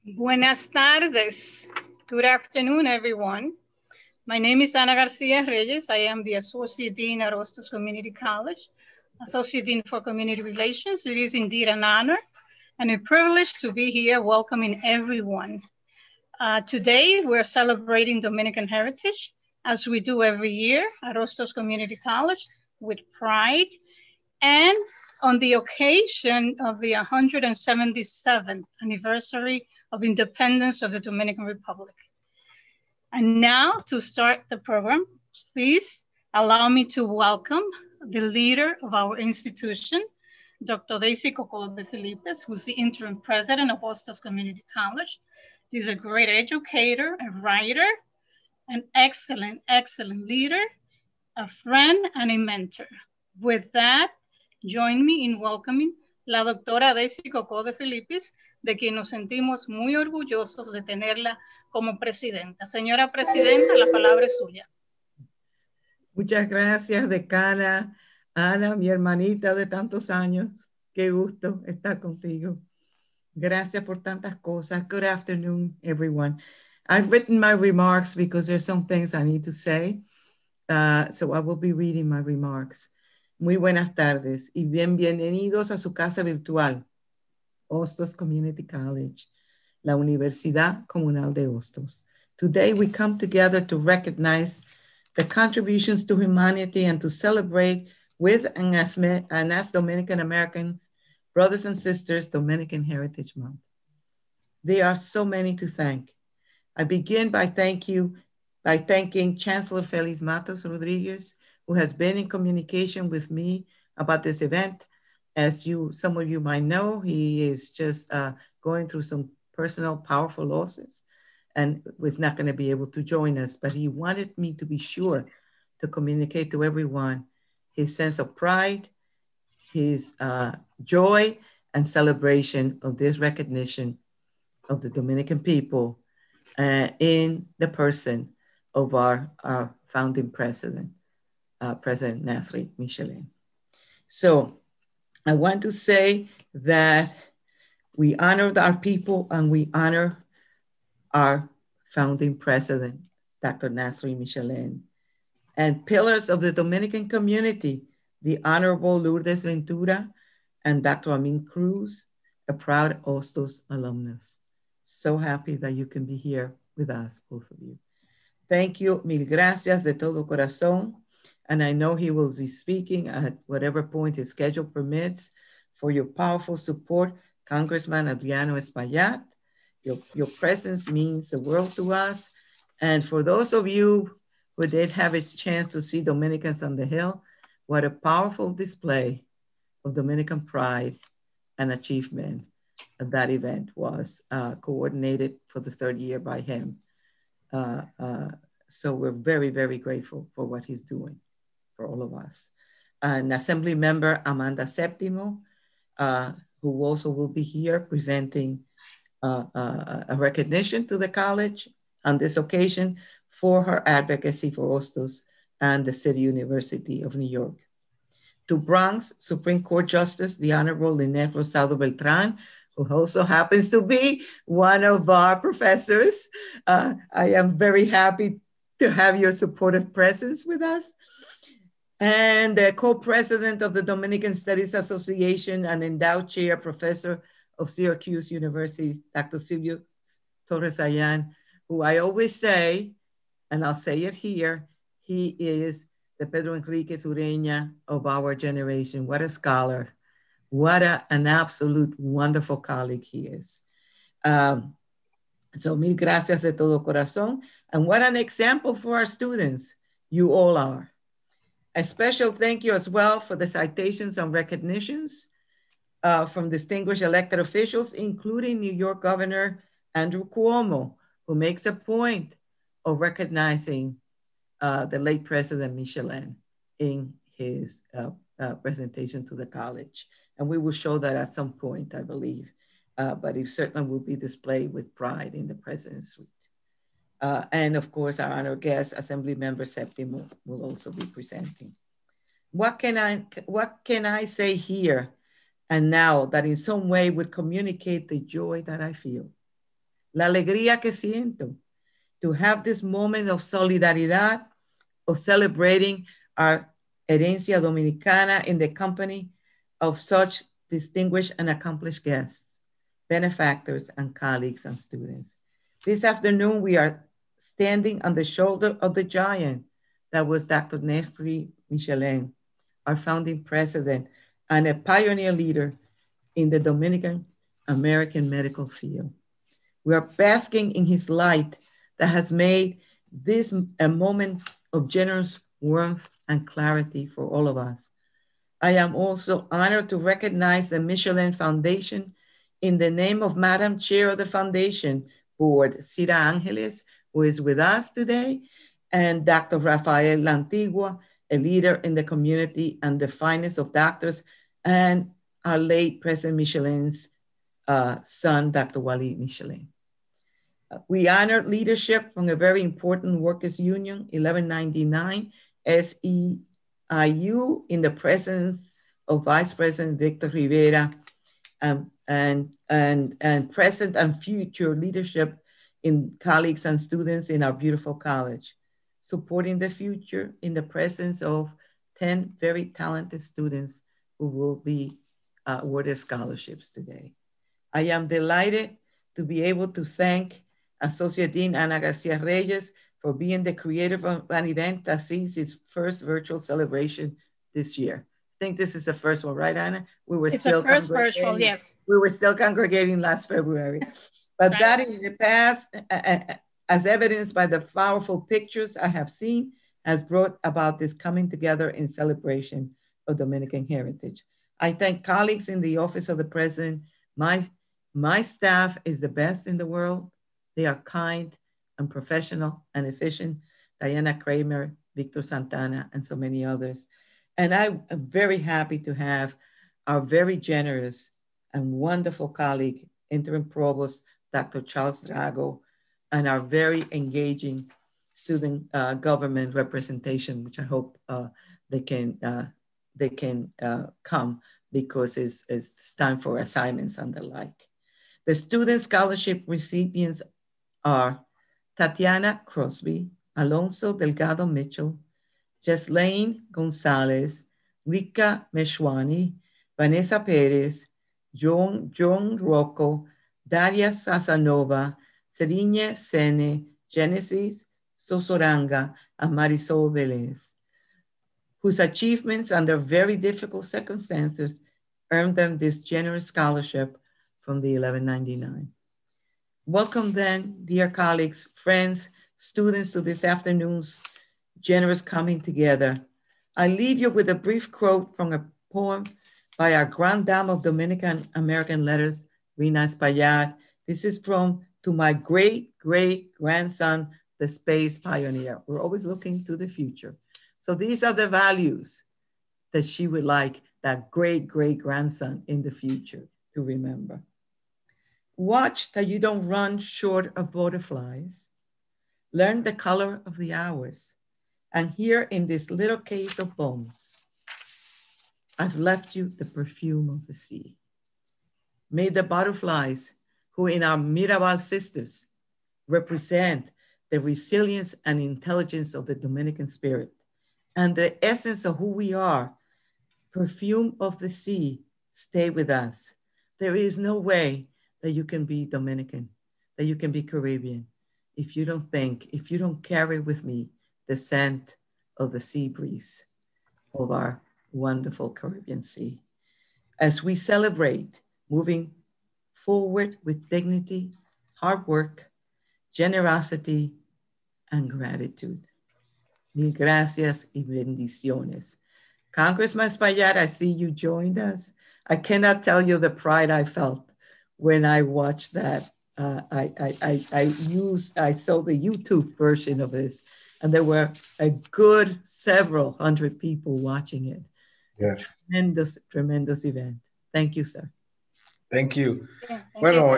Buenas tardes. Good afternoon, everyone. My name is Ana García Reyes. I am the Associate Dean at Hostos Community College, Associate Dean for Community Relations. It is indeed an honor and a privilege to be here welcoming everyone. Today, we're celebrating Dominican heritage, as we do every year at Hostos Community College, with pride, and on the occasion of the 177th anniversary of independence of the Dominican Republic. And now to start the program, please allow me to welcome the leader of our institution, Dr. Daisy Cocco de Filippis, who's the interim president of Hostos Community College. She's a great educator, a writer, an excellent, excellent leader, a friend, and a mentor. With that, join me in welcoming la doctora Daisy Cocco de Filippis, de quien nos sentimos muy orgullosos de tenerla como presidenta. Señora presidenta, la palabra es suya. Muchas gracias, decana. Ana, mi hermanita de tantos años. Qué gusto estar contigo. Gracias por tantas cosas. Good afternoon, everyone. I've written my remarks because there's some things I need to say. So I will be reading my remarks. Muy buenas tardes y bienvenidos a su casa virtual, Hostos Community College, la Universidad Comunal de Hostos. Today we come together to recognize the contributions to humanity and to celebrate with and as Dominican Americans, brothers and sisters, Dominican Heritage Month. There are so many to thank. I begin by thanking Chancellor Félix Matos Rodriguez, who has been in communication with me about this event. As some of you might know, he is just going through some personal powerful losses and was not going to be able to join us, but he wanted me to be sure to communicate to everyone his sense of pride, his joy and celebration of this recognition of the Dominican people in the person of our founding president, President Nasry Michelen. So I want to say that we honored our people and we honor our founding president, Dr. Nasry Michelen, and pillars of the Dominican community, the Honorable Lourdes Ventura and Dr. Amín Cruz, a proud Hostos alumnus. So happy that you can be here with us, both of you. Thank you, mil gracias de todo corazón. And I know he will be speaking at whatever point his schedule permits for your powerful support, Congressman Adriano Espaillat. Your presence means the world to us. And for those of you who did have a chance to see Dominicans on the Hill, what a powerful display of Dominican pride and achievement that event was, coordinated for the third year by him. So we're very, very grateful for what he's doing for all of us. And Assembly Member Amanda Septimo, who also will be here presenting a recognition to the college on this occasion for her advocacy for Hostos and the City University of New York. To Bronx Supreme Court Justice, the Honorable Lynette Rosado Beltran, who also happens to be one of our professors. I am very happy to have your supportive presence with us. And the co-president of the Dominican Studies Association and endowed chair professor of Syracuse University, Dr. Silvio Torres-Saillant, who I always say, and I'll say it here, he is the Pedro Enrique Ureña of our generation. What a scholar. What an absolute wonderful colleague he is. So mil gracias de todo corazón. And what an example for our students you all are. A special thank you as well for the citations and recognitions from distinguished elected officials, including New York Governor Andrew Cuomo, who makes a point of recognizing the late President Michelen in his presentation to the college. And we will show that at some point, I believe. But it certainly will be displayed with pride in the President's suite. And of course, our honored guest, Assembly Member Septimo, will also be presenting. What can I say here and now that in some way would communicate the joy that I feel? la alegría que siento to have this moment of solidaridad, of celebrating our herencia dominicana in the company of such distinguished and accomplished guests, benefactors, and colleagues and students. This afternoon, we are standing on the shoulder of the giant that was Dr. Nasry Michelen, our founding president and a pioneer leader in the Dominican American medical field. We are basking in his light that has made this a moment of generous warmth and clarity for all of us. I am also honored to recognize the Michelen Foundation in the name of Madam Chair of the Foundation Board, Cira Angeles, who is with us today, and Dr. Rafael Lantigua, a leader in the community and the finest of doctors, and our late President Michelen's son, Dr. Walid Michelen. We honored leadership from a very important workers' union, 1199 SEIU, in the presence of Vice President Victor Rivera, and present and future leadership in colleagues and students in our beautiful college, supporting the future in the presence of 10 very talented students who will be awarded scholarships today. I am delighted to be able to thank Associate Dean Ana García Reyes for being the creator of an event that sees its first virtual celebration this year. I think this is the first one, right, Ana? We were still virtual, yes. We were still congregating last February. But right. That in the past, as evidenced by the powerful pictures I have seen, has brought about this coming together in celebration of Dominican heritage. I thank colleagues in the Office of the President. My staff is the best in the world. They are kind and professional and efficient. Diana Kramer, Victor Santana, and so many others. And I am very happy to have our very generous and wonderful colleague, Interim Provost, Dr. Charles Drago, and our very engaging student government representation, which I hope they can come because it's time for assignments and the like. The student scholarship recipients are Tatiana Crosby, Alonso Delgado-Mitchell, Jesslaine Gonzalez, Rika Meshwani, Vanessa Perez, John Rocco, Daria Sasanova, Serine Sene, Genesis Sosoranga, and Marisol Velez, whose achievements under very difficult circumstances earned them this generous scholarship from the 1199. Welcome then, dear colleagues, friends, students, to this afternoon's generous coming together. I leave you with a brief quote from a poem by our Grand Dame of Dominican American Letters, Rina Espaillat. This is from To My Great-Great-Grandson, the Space Pioneer. We're always looking to the future. So these are the values that she would like that great-great-grandson in the future to remember. Watch that you don't run short of butterflies. Learn the color of the hours. And here in this little case of bones, I've left you the perfume of the sea. May the butterflies, who in our Mirabal sisters represent the resilience and intelligence of the Dominican spirit and the essence of who we are, perfume of the sea, stay with us. There is no way that you can be Dominican, that you can be Caribbean, if you don't carry with me the scent of the sea breeze of our wonderful Caribbean Sea. As we celebrate moving forward with dignity, hard work, generosity, and gratitude. Mil gracias y bendiciones. Congressman Espaillat, I see you joined us. I cannot tell you the pride I felt when I watched that. I saw the YouTube version of this, and there were a good several hundred people watching it. Yes. Tremendous, tremendous event. Thank you, sir. Thank you. Yeah, Bueno,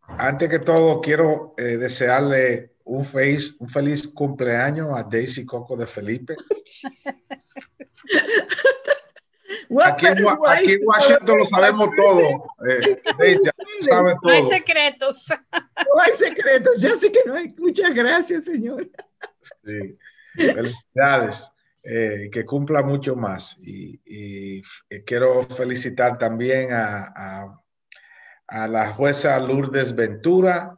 antes que todo, quiero desearle un feliz cumpleaños a Daisy Cocco de Felipe. Aquí en Washington lo sabemos todo. Daisy sabe todo. No hay secretos. No hay secretos, ya sé que no hay. Muchas gracias, señora. Sí. Felicidades, que cumpla mucho más. Y quiero felicitar también a la jueza Lourdes Ventura,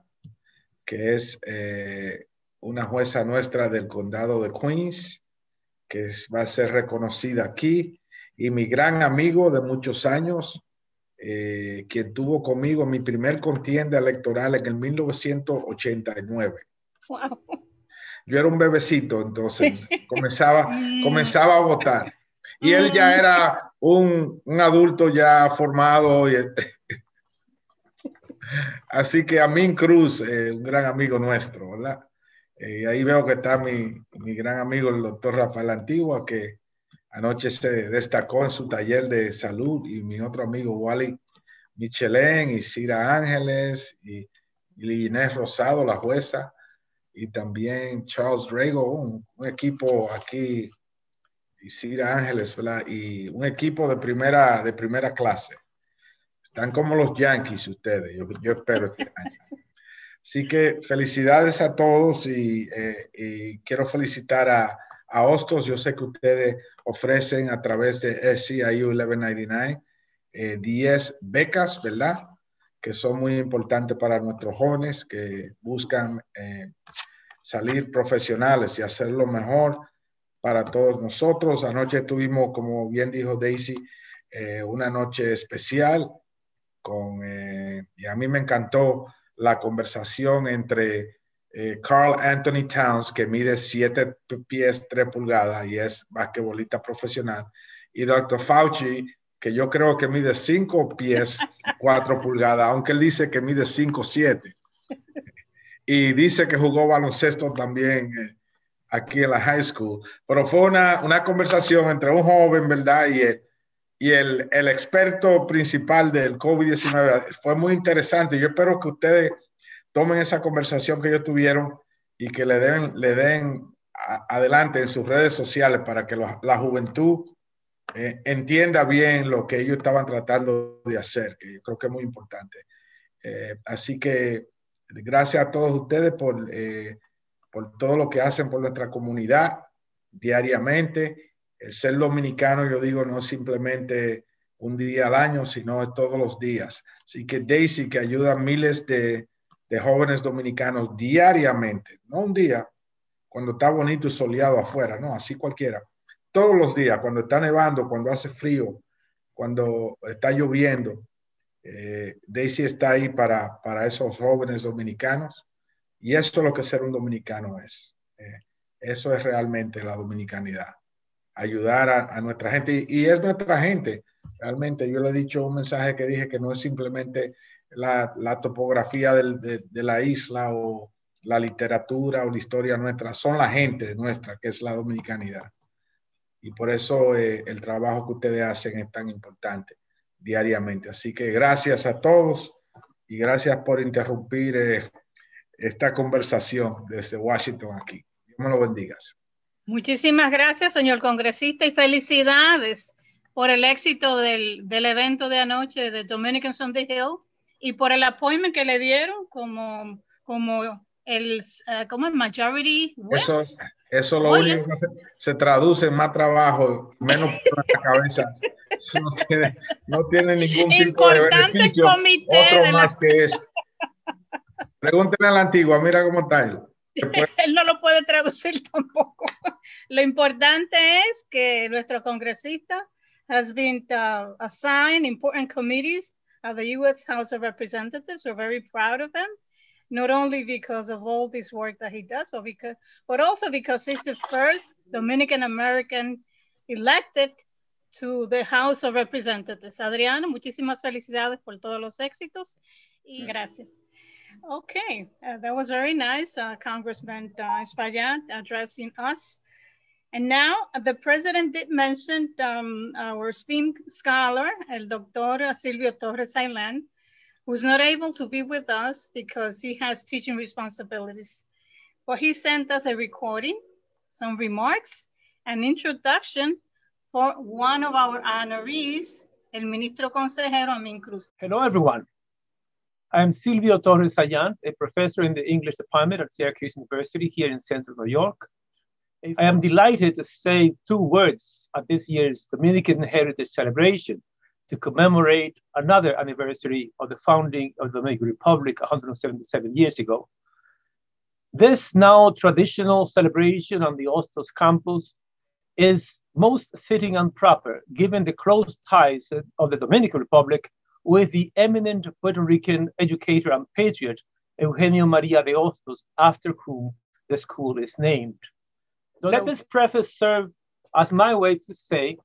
que es una jueza nuestra del condado de Queens, que va a ser reconocida aquí, y mi gran amigo de muchos años, quien tuvo conmigo mi primer contienda electoral en el 1989. Wow. Yo era un bebecito, entonces comenzaba a votar. Y él ya era un adulto ya formado. Así que Amín Cruz, un gran amigo nuestro, ¿verdad? Ahí veo que está mi gran amigo, el doctor Rafael Lantigua, que anoche se destacó en su taller de salud, y mi otro amigo Walid Michelen y Cira Ángeles y Lline Rosado, la jueza, y también Charles Drago, un equipo aquí, y Cira Ángeles, ¿verdad? Y un equipo de primera clase. Están como los Yankees ustedes, yo espero este año. Así que felicidades a todos, y quiero felicitar a Hostos. Yo sé que ustedes ofrecen a través de SCIU 1199 10 becas, ¿verdad? Que son muy importantes para nuestros jóvenes que buscan salir profesionales y hacerlo mejor para todos nosotros. Anoche tuvimos, como bien dijo Daisy, una noche especial y a mí me encantó la conversación entre Carl Anthony Towns, que mide 7 pies 3 pulgadas y es basquetbolista profesional, y Dr. Fauci, que yo creo que mide 5 pies 4 pulgadas, aunque él dice que mide 5'7". Y dice que jugó baloncesto también aquí en la high school. Pero fue una conversación entre un joven, ¿verdad? Y el experto principal del COVID-19. Fue muy interesante. Yo espero que ustedes tomen esa conversación que ellos tuvieron y que le den adelante en sus redes sociales para que la juventud entienda bien lo que ellos estaban tratando de hacer, que yo creo que es muy importante. Así que gracias a todos ustedes por todo lo que hacen por nuestra comunidad diariamente. El ser dominicano, yo digo, no es simplemente un día al año, sino es todos los días. Así que Daisy, que ayuda a miles de jóvenes dominicanos diariamente, no un día cuando está bonito y soleado afuera, no, así cualquiera. Todos los días, cuando está nevando, cuando hace frío, cuando está lloviendo, Daisy está ahí para esos jóvenes dominicanos, y eso es lo que ser un dominicano es. Eso es realmente la dominicanidad, ayudar a nuestra gente, y es nuestra gente. Realmente yo le he dicho un mensaje que dije que no es simplemente la topografía de la isla o la literatura o la historia nuestra, son la gente nuestra, que es la dominicanidad. Y por eso el trabajo que ustedes hacen es tan importante diariamente. Así que gracias a todos y gracias por interrumpir esta conversación desde Washington aquí. Dios me lo bendiga. Muchísimas gracias, señor congresista, y felicidades por el éxito del evento de anoche de Dominican Sunday Hill y por el appointment que le dieron como el majority whip. Eso lo único que se traduce en más trabajo, menos por la cabeza. Eso no tiene ningún tipo de beneficio. Otro más que es. Pregúntale a la Lantigua, mira cómo está él. Él no lo puede traducir tampoco. Lo importante es que nuestro congresista has been assigned important committees of the U.S. House of Representatives. We're very proud of him, not only because of all this work that he does, but also because he's the first Dominican American elected to the House of Representatives. Adriano, muchísimas felicidades por todos los éxitos y gracias. Okay, that was very nice, Congressman Espaillat addressing us. And now the president did mention our esteemed scholar, el doctor Silvio Torres-Saillant, who's not able to be with us because he has teaching responsibilities. But he sent us a recording, some remarks, an introduction for one of our honorees, el ministro consejero Amín Cruz. Hello, everyone. I am Silvio Torres-Saillant, a professor in the English department at Syracuse University here in Central New York. I am delighted to say 2 words at this year's Dominican Heritage Celebration to commemorate another anniversary of the founding of the Dominican Republic 177 years ago. This now traditional celebration on the Hostos campus is most fitting and proper given the close ties of the Dominican Republic with the eminent Puerto Rican educator and patriot, Eugenio María de Hostos, after whom the school is named. Let this preface serve as my way to say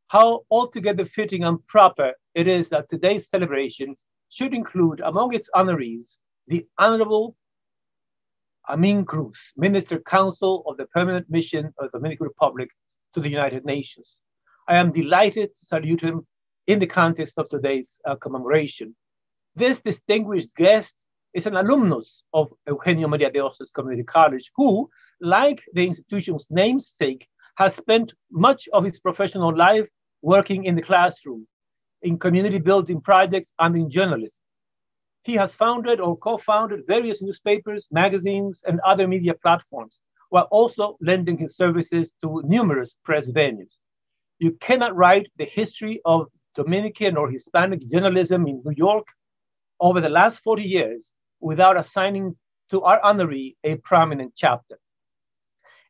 how altogether fitting and proper it is that today's celebration should include among its honorees the Honorable Amín Cruz, Minister Counsel of the Permanent Mission of the Dominican Republic to the United Nations. I am delighted to salute him in the context of today's commemoration. This distinguished guest is an alumnus of Eugenio María de Hostos Community College, who, like the institution's namesake, has spent much of his professional life working in the classroom, in community building projects, and in journalism. He has founded or co-founded various newspapers, magazines, and other media platforms, while also lending his services to numerous press venues. You cannot write the history of Dominican or Hispanic journalism in New York over the last 40 years without assigning to our honoree a prominent chapter.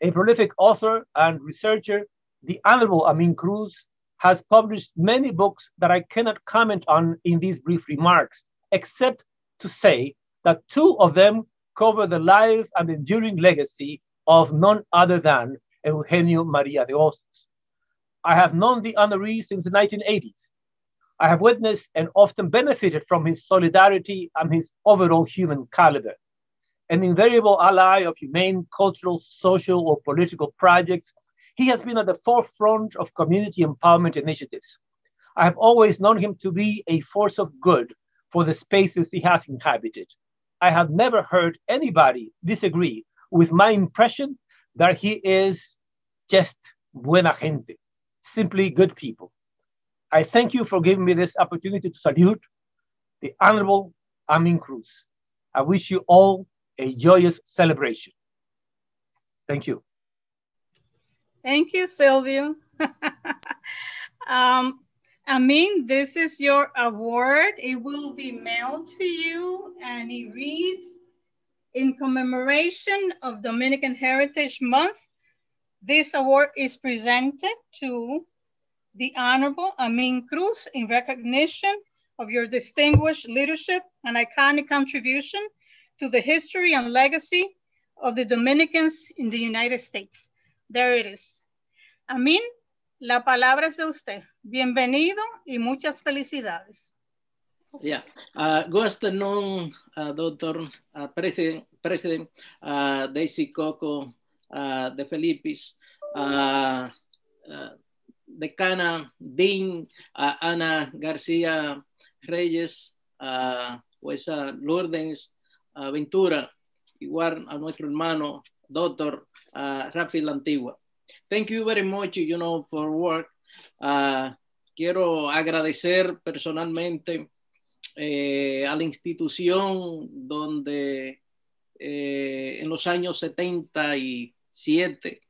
A prolific author and researcher, the Honorable Amín Cruz has published many books that I cannot comment on in these brief remarks, except to say that 2 of them cover the life and enduring legacy of none other than Eugenio María de Hostos. I have known the honoree since the 1980s. I have witnessed and often benefited from his solidarity and his overall human caliber. An invariable ally of humane, cultural, social, or political projects, he has been at the forefront of community empowerment initiatives. I have always known him to be a force of good for the spaces he has inhabited. I have never heard anybody disagree with my impression that he is just buena gente, simply good people. I thank you for giving me this opportunity to salute the Honorable Amín Cruz. I wish you all a joyous celebration. Thank you. Thank you, Silvio. Amín, this is your award. It will be mailed to you, and it reads, in commemoration of Dominican Heritage Month, this award is presented to the Honorable Amín Cruz in recognition of your distinguished leadership and iconic contribution to the history and legacy of the Dominicans in the United States. There it is. Amín, la palabra es de usted. Bienvenido y muchas felicidades. Yeah. Good afternoon, Dr. President Daisy Cocco de Filippis, Decana Dean Ana García Reyes, Jueza Lourdes Ventura, igual a nuestro hermano Dr. Rafael Lantigua. Thank you very much, for work. Quiero agradecer personalmente a la institución donde en los años 77,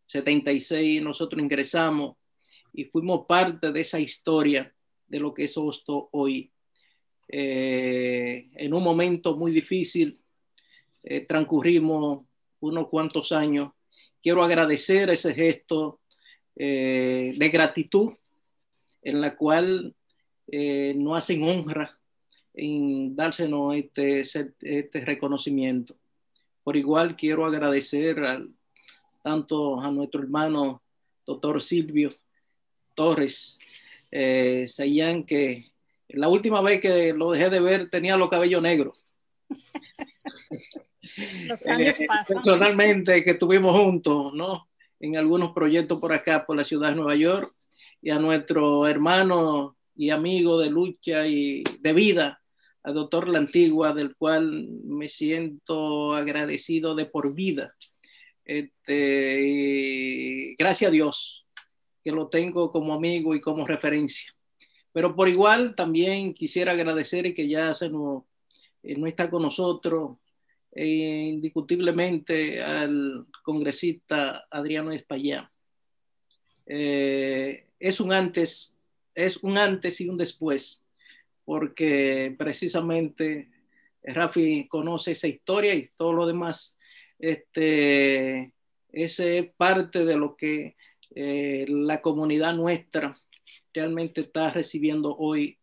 76 nosotros ingresamos y fuimos parte de esa historia de lo que es Hostos hoy. En un momento muy difícil, transcurrimos unos cuantos años. Quiero agradecer ese gesto de gratitud en la cual nos hacen honra en dársenos este reconocimiento. Por igual quiero agradecer tanto a nuestro hermano doctor Silvio Torres-Saillant, que la última vez que lo dejé de ver tenía los cabellos negros. Los años pasan. Personalmente, que estuvimos juntos, ¿no?, en algunos proyectos por acá, por la ciudad de Nueva York, y a nuestro hermano y amigo de lucha y de vida, al doctor Lantigua, del cual me siento agradecido de por vida. Gracias a Dios que lo tengo como amigo y como referencia. Pero por igual también quisiera agradecer y que ya no está con nosotros indiscutiblemente al congresista Adriano Espaillat. Es un antes y un después, porque precisamente Rafi conoce esa historia y todo lo demás. Ese es parte de lo que la comunidad nuestra realmente está recibiendo hoy,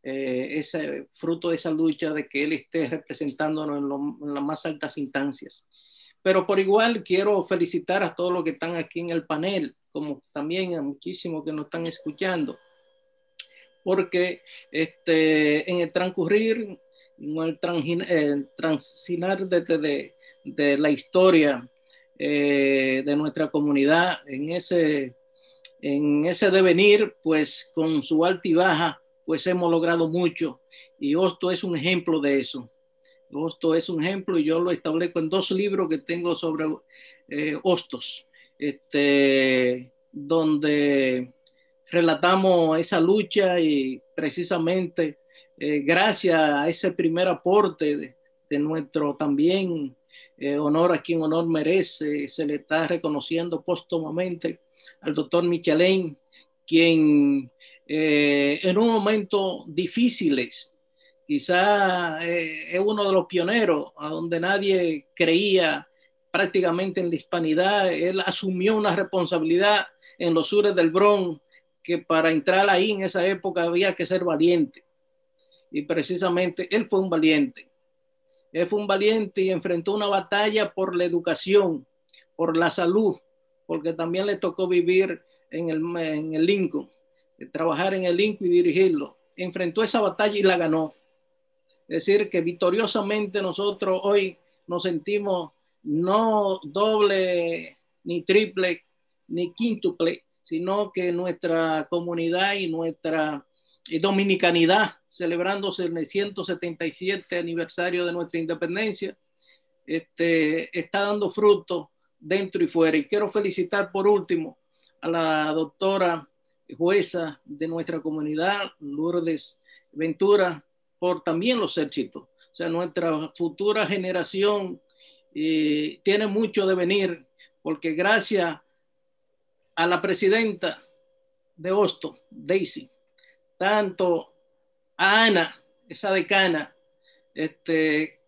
ese fruto de esa lucha de que él esté representándonos en las más altas instancias. Pero por igual quiero felicitar a todos los que están aquí en el panel, como también a muchísimos que nos están escuchando, porque en el transcurrir, en el transinar de la historia de nuestra comunidad, en ese devenir, pues con su alta y baja, pues hemos logrado mucho, y Hostos es un ejemplo de eso. Hostos es un ejemplo, y yo lo establezco en 2 libros que tengo sobre Hostos, donde relatamos esa lucha, y precisamente gracias a ese primer aporte de nuestro también honor a quien honor merece, se le está reconociendo póstumamente al doctor Michelen, quien en un momento difíciles, quizá es uno de los pioneros, a donde nadie creía prácticamente en la hispanidad. Él asumió una responsabilidad en los sures del Bronx, que para entrar ahí en esa época había que ser valiente, y precisamente él fue un valiente. Él fue un valiente y enfrentó una batalla por la educación, por la salud, porque también le tocó vivir en el Lincoln, trabajar en el Lincoln y dirigirlo. Enfrentó esa batalla y la ganó. Es decir, que victoriosamente nosotros hoy nos sentimos no doble, ni triple, ni quíntuple, sino que nuestra comunidad y nuestra dominicanidad, celebrándose el 177 aniversario de nuestra independencia, está dando fruto dentro y fuera. Y quiero felicitar por último a la doctora jueza de nuestra comunidad, Lourdes Ventura, por también los éxitos. O sea, nuestra futura generación tiene mucho de venir, porque gracias a la presidenta de Hostos, Daisy, tanto a Ana, esa decana, que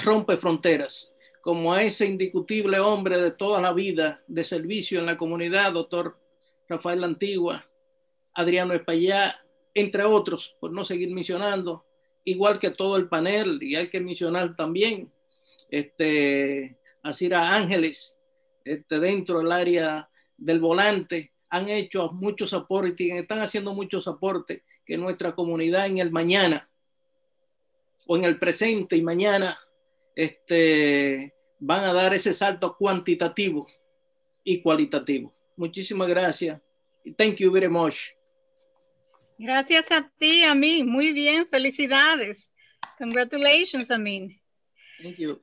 rompe fronteras, como a ese indiscutible hombre de toda la vida de servicio en la comunidad, doctor Rafael Lantigua, Adriano Espaillat, entre otros, por no seguir mencionando, igual que todo el panel. Y hay que mencionar también a Cira Ángeles, dentro del área del volante, han hecho muchos aportes y están haciendo muchos aportes que nuestra comunidad en el mañana, o en el presente y mañana, van a dar ese salto cuantitativo y cualitativo. Muchísimas gracias. Thank you very much. Gracias a ti, Amín. Muy bien, felicidades. Congratulations, Amín. Thank you.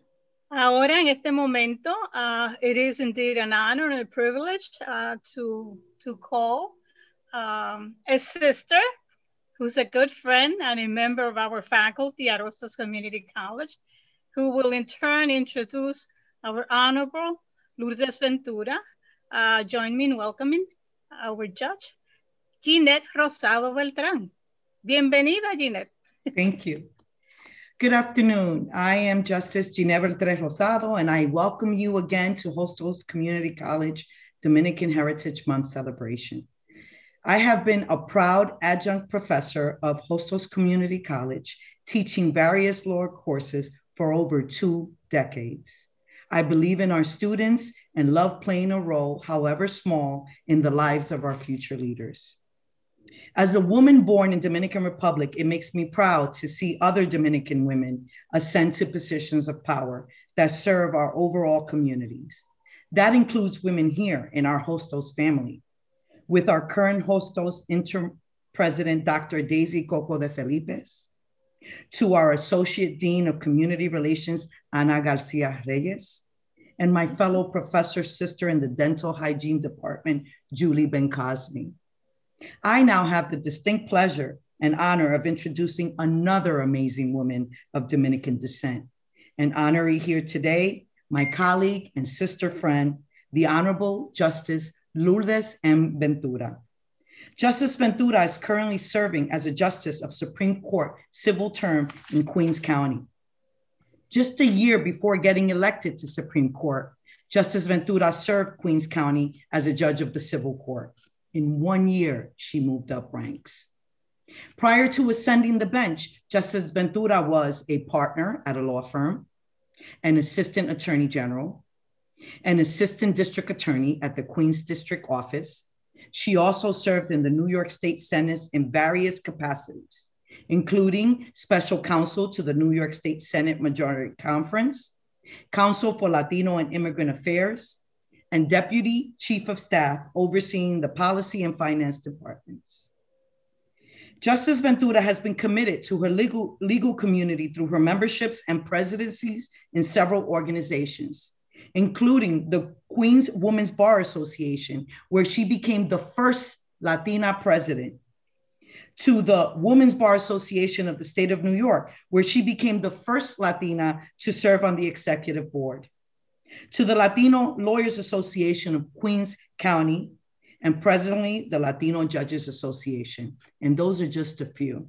Ahora, en este momento, it is indeed an honor and a privilege to call a sister who's a good friend and a member of our faculty at Hostos Community College, who will in turn introduce our Honorable Lourdes Ventura. Join me in welcoming our judge, Ginette Rosado Beltrán. Bienvenida, Ginette. Thank you. Good afternoon. I am Justice Ginette Beltrán Rosado, and I welcome you again to Hostos Community College Dominican Heritage Month celebration. I have been a proud adjunct professor of Hostos Community College, teaching various law courses for over 2 decades. I believe in our students and love playing a role, however small, in the lives of our future leaders. As a woman born in Dominican Republic, it makes me proud to see other Dominican women ascend to positions of power that serve our overall communities. That includes women here in our Hostos family, with our current Hostos interim president, Dr. Daisy Cocco de Filippis, to our Associate Dean of Community Relations, Ana García Reyes, and my fellow professor sister in the Dental Hygiene Department, Julie Ben Cosme. I now have the distinct pleasure and honor of introducing another amazing woman of Dominican descent. An honoree here today, my colleague and sister friend, the Honorable Justice Lourdes M. Ventura. Justice Ventura is currently serving as a Justice of Supreme Court civil term in Queens County. Just a year before getting elected to Supreme Court, Justice Ventura served Queens County as a judge of the civil court. In 1 year, she moved up ranks. Prior to ascending the bench, Justice Ventura was a partner at a law firm, an assistant attorney general, an assistant district attorney at the Queens District Office. She also served in the New York State Senate in various capacities, including special counsel to the New York State Senate Majority Conference, counsel for Latino and Immigrant Affairs, and deputy chief of staff overseeing the policy and finance departments. Justice Ventura has been committed to her legal community through her memberships and presidencies in several organizations, including the Queens Women's Bar Association, where she became the first Latina president, to the Women's Bar Association of the State of New York, where she became the first Latina to serve on the executive board, to the Latino Lawyers Association of Queens County, and presently the Latino Judges Association. And those are just a few.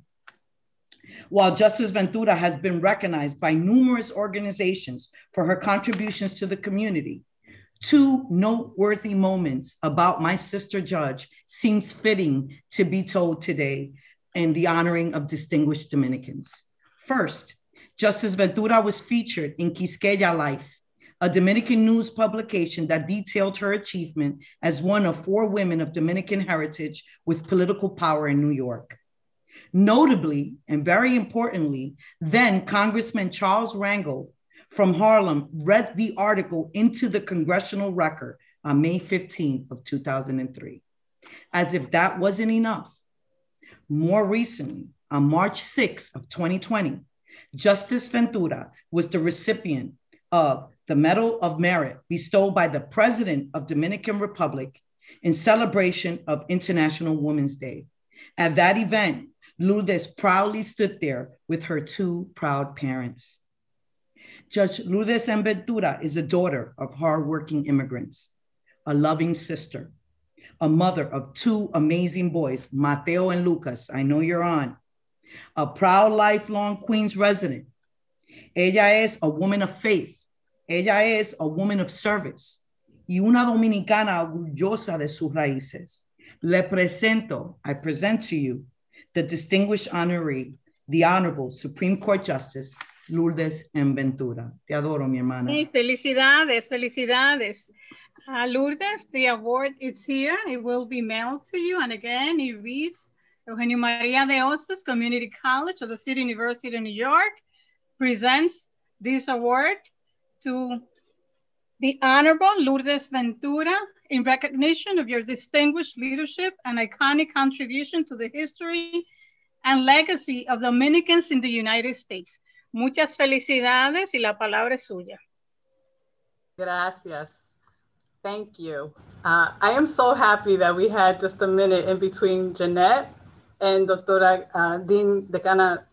While Justice Ventura has been recognized by numerous organizations for her contributions to the community, two noteworthy moments about my sister judge seems fitting to be told today in the honoring of distinguished Dominicans. First, Justice Ventura was featured in Quisqueya Life, a Dominican news publication that detailed her achievement as one of 4 women of Dominican heritage with political power in New York. Notably, and very importantly, then Congressman Charles Rangel from Harlem read the article into the congressional record on May 15th of 2003. As if that wasn't enough, more recently, on March 6th of 2020, Justice Ventura was the recipient of the Medal of Merit bestowed by the President of Dominican Republic in celebration of International Women's Day. At that event, Lourdes proudly stood there with her 2 proud parents. Judge Lourdes M. Ventura is a daughter of hardworking immigrants, a loving sister, a mother of 2 amazing boys, Mateo and Lucas, I know you're on, a proud lifelong Queens resident. Ella es a woman of faith. Ella es a woman of service y una dominicana orgullosa de sus raíces. I present to you the distinguished honoree, the Honorable Supreme Court Justice, Lourdes M. Ventura. Te adoro, mi hermana. Sí, felicidades, felicidades. Lourdes, the award is here. It will be mailed to you. And again, it reads, Eugenio María de Hostos Community College of the City University of New York presents this award to the Honorable Lourdes Ventura in recognition of your distinguished leadership and iconic contribution to the history and legacy of Dominicans in the United States. Muchas felicidades y la palabra es suya. Gracias. Thank you. I am so happy that we had just a minute in between Jeanette and Doctora Dean Decana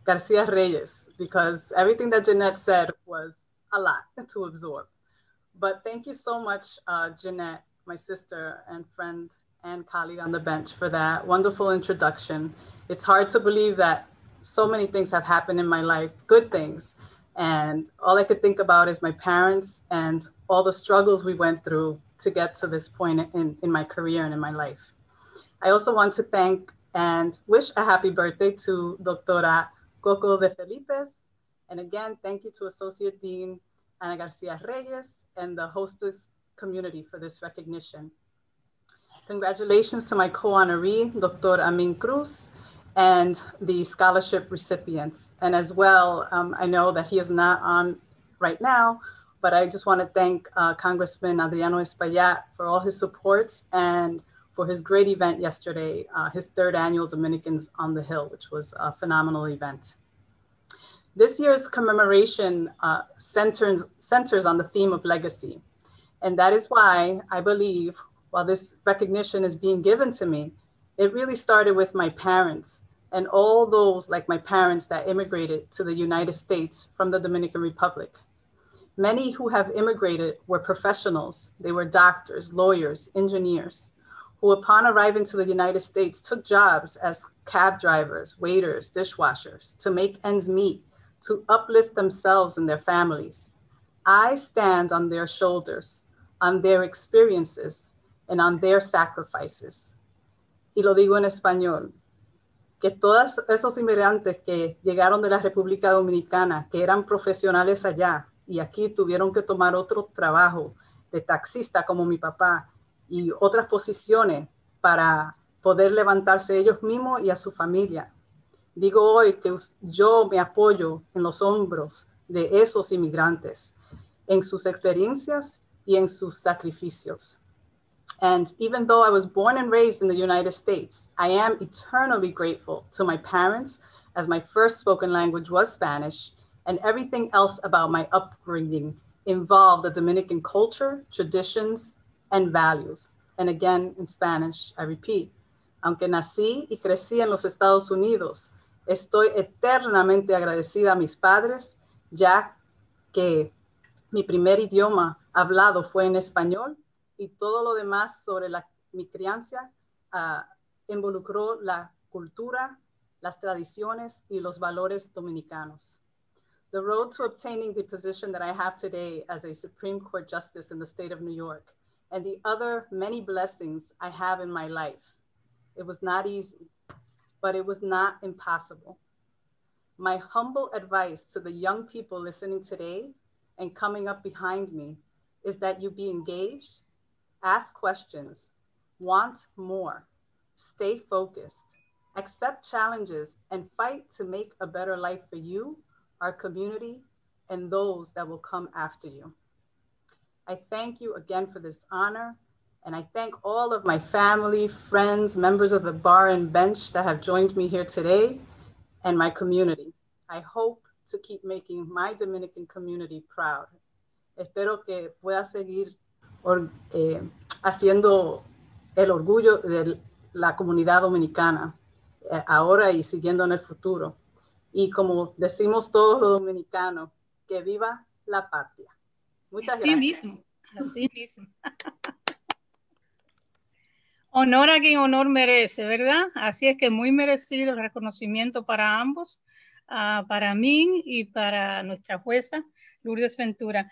García Reyes, because everything that Jeanette said was a lot to absorb. But thank you so much, Jeanette, my sister and friend and colleague on the bench, for that wonderful introduction. It's hard to believe that so many things have happened in my life, good things. And all I could think about is my parents and all the struggles we went through to get to this point in my career and in my life. I also want to thank and wish a happy birthday to Doctora Cocco de Filippis. And again, thank you to Associate Dean Ana García Reyes and the Hostos community for this recognition. Congratulations to my co-honoree, Dr. Amín Cruz, and the scholarship recipients. And as well, I know that he is not on right now, but I just want to thank Congressman Adriano Espaillat for all his support and for his great event yesterday, his 3rd annual Dominicans on the Hill, which was a phenomenal event. This year's commemoration centers on the theme of legacy. And that is why I believe, while this recognition is being given to me, It really started with my parents and all those like my parents that immigrated to the United States from the Dominican Republic. Many who have immigrated were professionals. They were doctors, lawyers, engineers, who upon arriving to the United States took jobs as cab drivers, waiters, dishwashers to make ends meet, to uplift themselves and their families. I stand on their shoulders, on their experiences, and on their sacrifices. Y lo digo en español, que todos esos inmigrantes que llegaron de la República Dominicana, que eran profesionales allá y aquí tuvieron que tomar otro trabajo de taxista como mi papá y otras posiciones para poder levantarse ellos mismos y a su familia. Digo hoy que yo me apoyo en los hombros de esos inmigrantes, en sus experiencias y en sus sacrificios. And even though I was born and raised in the United States, I am eternally grateful to my parents, as my first spoken language was Spanish, and everything else about my upbringing involved the Dominican culture, traditions, and values. And again, in Spanish, I repeat, aunque nací y crecí en los Estados Unidos, estoy eternamente agradecida a mis padres, ya que mi primer idioma hablado fue en español y todo lo demás sobre mi crianza involucró la cultura, las tradiciones y los valores dominicanos. The road to obtaining the position that I have today as a Supreme Court Justice in the state of New York and the other many blessings I have in my life. It was not easy, but it was not impossible. My humble advice to the young people listening today and coming up behind me is that you be engaged, ask questions, want more, stay focused, accept challenges, and fight to make a better life for you, our community, and those that will come after you. I thank you again for this honor, and I thank all of my family, friends, members of the bar and bench that have joined me here today, and my community. I hope to keep making my Dominican community proud. Espero que pueda seguir haciendo el orgullo de la comunidad dominicana ahora y siguiendo en el futuro. Y como decimos todos los dominicanos, que viva la patria. Muchas gracias. Así mismo. Honor a quien honor merece, ¿verdad? Así es que muy merecido el reconocimiento para ambos, para Amín y para nuestra jueza Lourdes Ventura.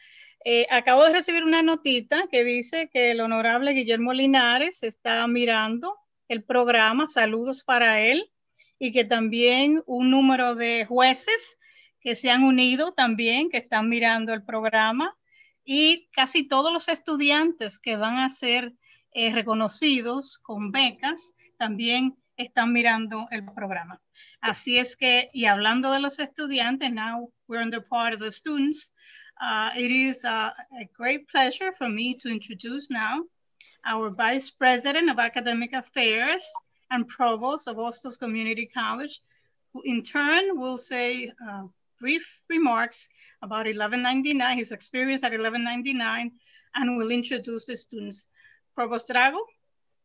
Acabo de recibir una notita que dice que el honorable Guillermo Linares está mirando el programa, saludos para él, y que también un número de jueces que se han unido también, que están mirando el programa, y casi todos los estudiantes que van a ser reconocidos con becas también están mirando el programa. Así es que, y hablando de los estudiantes, now we're on the part of the students, it is a great pleasure for me to introduce now our Vice President of Academic Affairs and Provost of Hostos Community College, who in turn will say brief remarks about 1199, his experience at 1199, and will introduce the students. Provost Drago.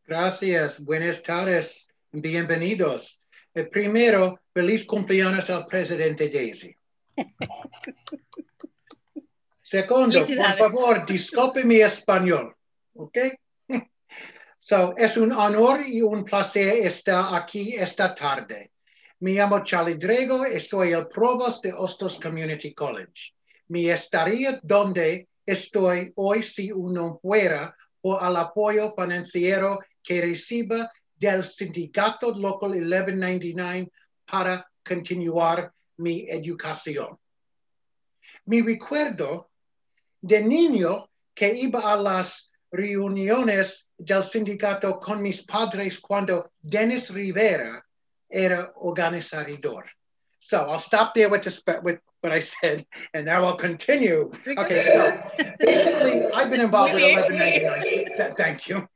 Gracias, buenas tardes, bienvenidos. Primero, feliz cumpleaños al presidente Daisy. Segundo, por favor, disculpe mi español, ¿ok? So, es un honor y un placer estar aquí esta tarde. Me llamo Charlie Drago y soy el provost de Hostos Community College. Mi estaría donde estoy hoy si no fuera por el apoyo financiero que reciba del sindicato local 1199 para continuar mi educación. Me recuerdo de niño que iba a las reuniones del sindicato con mis padres cuando Dennis Rivera era organizador. So I'll stop there with what I said, and now I'll continue. Okay, so basically, I've been involved with 1199. Thank you.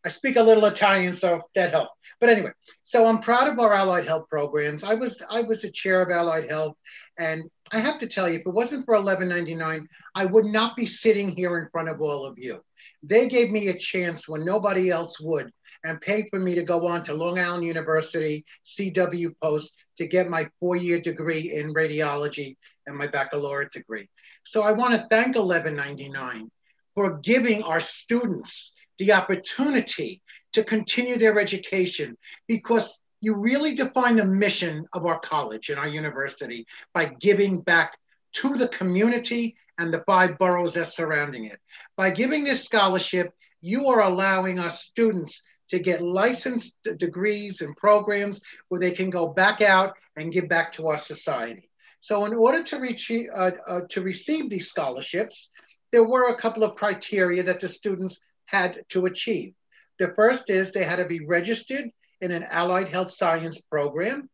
I speak a little Italian, so that helped. But anyway, so I'm proud of our allied health programs. I was the chair of allied health, and I have to tell you, if it wasn't for 1199, I would not be sitting here in front of all of you. They gave me a chance when nobody else would and paid for me to go on to Long Island University, CW Post, to get my 4-year degree in radiology and my baccalaureate degree. So I want to thank 1199 for giving our students the opportunity to continue their education, because you really define the mission of our college and our university by giving back to the community and the 5 boroughs that surrounding it. By giving this scholarship, you are allowing our students to get licensed degrees and programs where they can go back out and give back to our society. So in order to receive these scholarships, there were a couple of criteria that the students had to achieve. The first is they had to be registered in an allied health science program.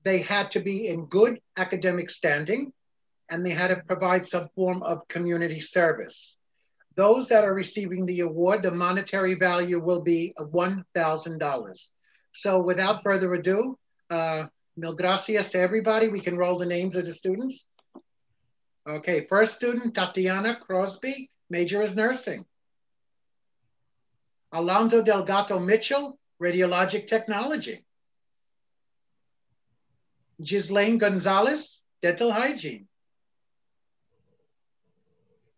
They had to be in good academic standing, and they had to provide some form of community service. Those that are receiving the award, the monetary value will be $1,000. So without further ado, mil gracias to everybody. We can roll the names of the students. Okay, first student, Tatiana Crosby, major is nursing. Alonzo DELGADO-MITCHELL, radiologic technology. Gislaine Gonzalez, dental hygiene.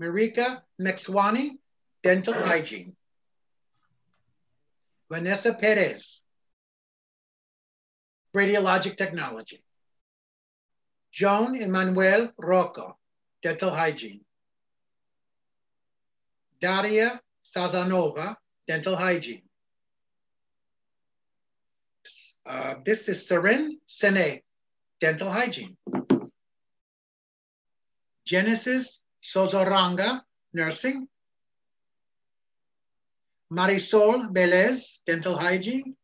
Marika Mexwani, dental hygiene. Vanessa Perez, radiologic technology. Joan Emanuel Rocco, dental hygiene. Daria Sazanova, dental hygiene. This is Seren Sene, dental hygiene. Genesis Sozoranga, nursing. Marisol Velez, dental hygiene.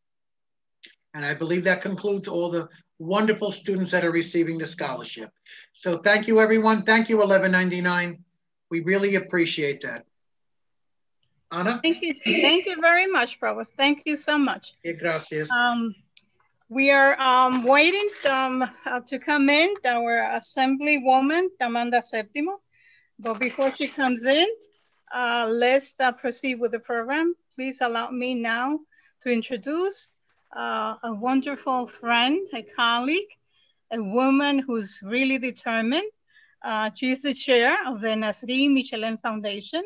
And I believe that concludes all the wonderful students that are receiving the scholarship. So thank you, everyone. Thank you, 1199. We really appreciate that. Ana? Thank you. Thank you very much, Provost. Thank you so much. Gracias. We are waiting to come in, our Assemblywoman, Amanda Septimo. But before she comes in, let's proceed with the program. Please allow me now to introduce a wonderful friend, a colleague, a woman who's really determined. She's the chair of the Nasry Michelen Foundation,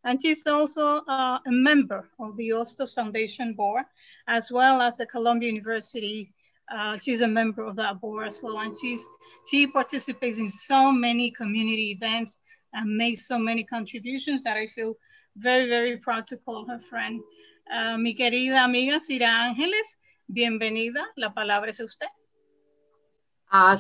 and she's also a member of the Hostos Foundation Board, as well as the Columbia University. She's a member of that board as well, and she participates in so many community events and makes so many contributions that I feel very, very proud to call her friend. Mi querida amiga Cira Ángeles, bienvenida. La palabra es usted.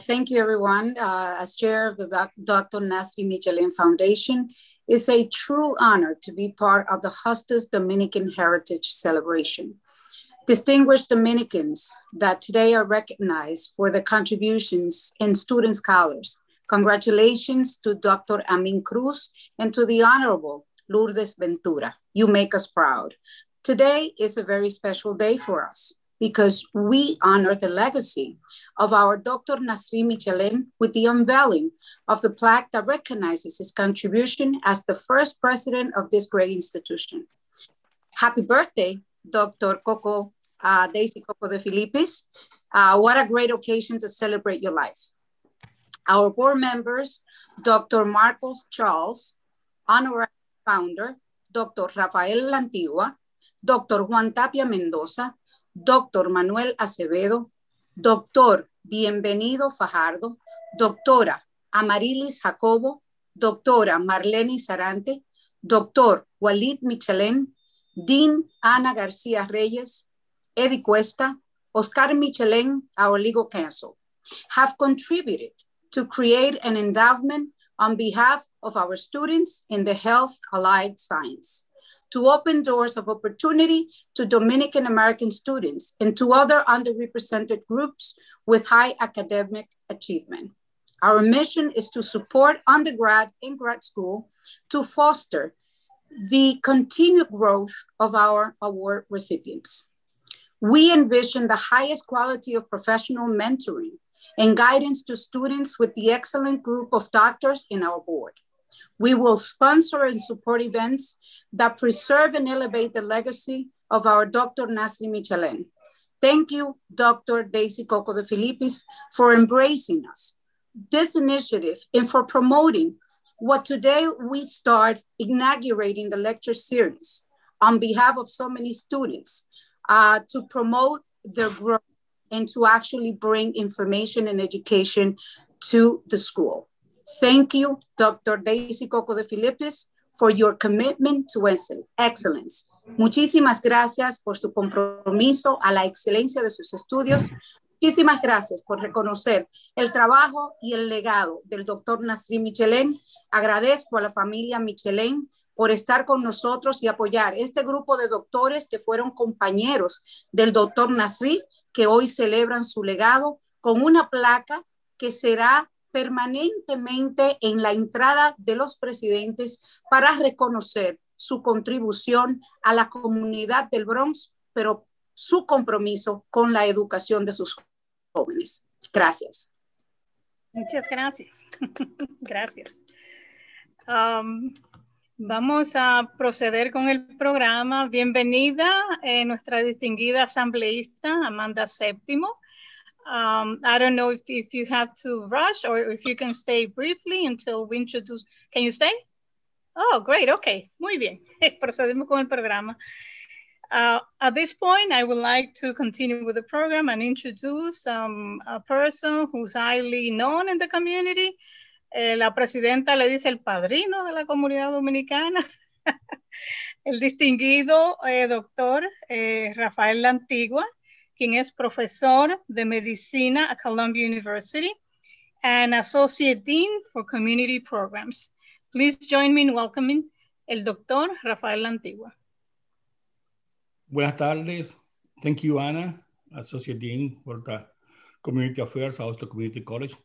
Thank you, everyone. As chair of the Dr. Nasry Michelen Foundation, it's a true honor to be part of the Hostos Dominican Heritage Celebration. Distinguished Dominicans that today are recognized for their contributions in student scholars. Congratulations to Dr. Amín Cruz and to the Honorable Lourdes Ventura. You make us proud. Today is a very special day for us because we honor the legacy of our Dr. Nasry Michelen with the unveiling of the plaque that recognizes his contribution as the first president of this great institution. Happy birthday, Dr. Cocco, Daisy Cocco de Filippis. What a great occasion to celebrate your life. Our board members, Dr. Marcos Charles, honorary founder, Dr. Rafael Lantigua, Dr. Juan Tapia Mendoza, Dr. Manuel Acevedo, Dr. Bienvenido Fajardo, Doctora Amarilis Jacobo, Doctora Marlene Sarante, Dr. Walid Michelen, Dean Ana García Reyes, Eddie Cuesta, Oscar Michelen, our legal counsel, have contributed to create an endowment on behalf of our students in the health allied science, to open doors of opportunity to Dominican American students and to other underrepresented groups with high academic achievement. Our mission is to support undergrad and grad school to foster the continued growth of our award recipients. We envision the highest quality of professional mentoring and guidance to students with the excellent group of doctors in our board. We will sponsor and support events that preserve and elevate the legacy of our Dr. Nasry Michelen. Thank you, Dr. Daisy Cocco de Filippis, for embracing us, this initiative, and for promoting what today we start inaugurating the lecture series on behalf of so many students to promote their growth and to actually bring information and education to the school. Thank you, Dr. Daisy Cocco de Filippis, for your commitment to excellence. Muchísimas gracias por su compromiso a la excelencia de sus estudios. Muchísimas gracias por reconocer el trabajo y el legado del doctor Nasry Michelen. Agradezco a la familia Michelen por estar con nosotros y apoyar este grupo de doctores que fueron compañeros del doctor Nasry, que hoy celebran su legado con una placa que será permanentemente en la entrada de los presidentes para reconocer su contribución a la comunidad del Bronx, pero su compromiso con la educación de sus jóvenes. Gracias. Muchas gracias. Gracias. Vamos a proceder con el programa. Bienvenida nuestra distinguida asambleísta Amanda Septimo. I don't know if you have to rush or if you can stay briefly until we introduce. Can you stay? Oh, great. Okay. Muy bien. Procedemos con el programa. At this point, I would like to continue with the program and introduce a person who's highly known in the community. La presidenta le dice el padrino de la comunidad dominicana. El distinguido doctor Rafael Lantigua, quien es profesor de medicina at Columbia University and Associate Dean for Community Programs. Please join me in welcoming el doctor Rafael Lantigua. Buenas tardes. Thank you, Ana, Associate Dean for the Community Affairs, Hostos Community College.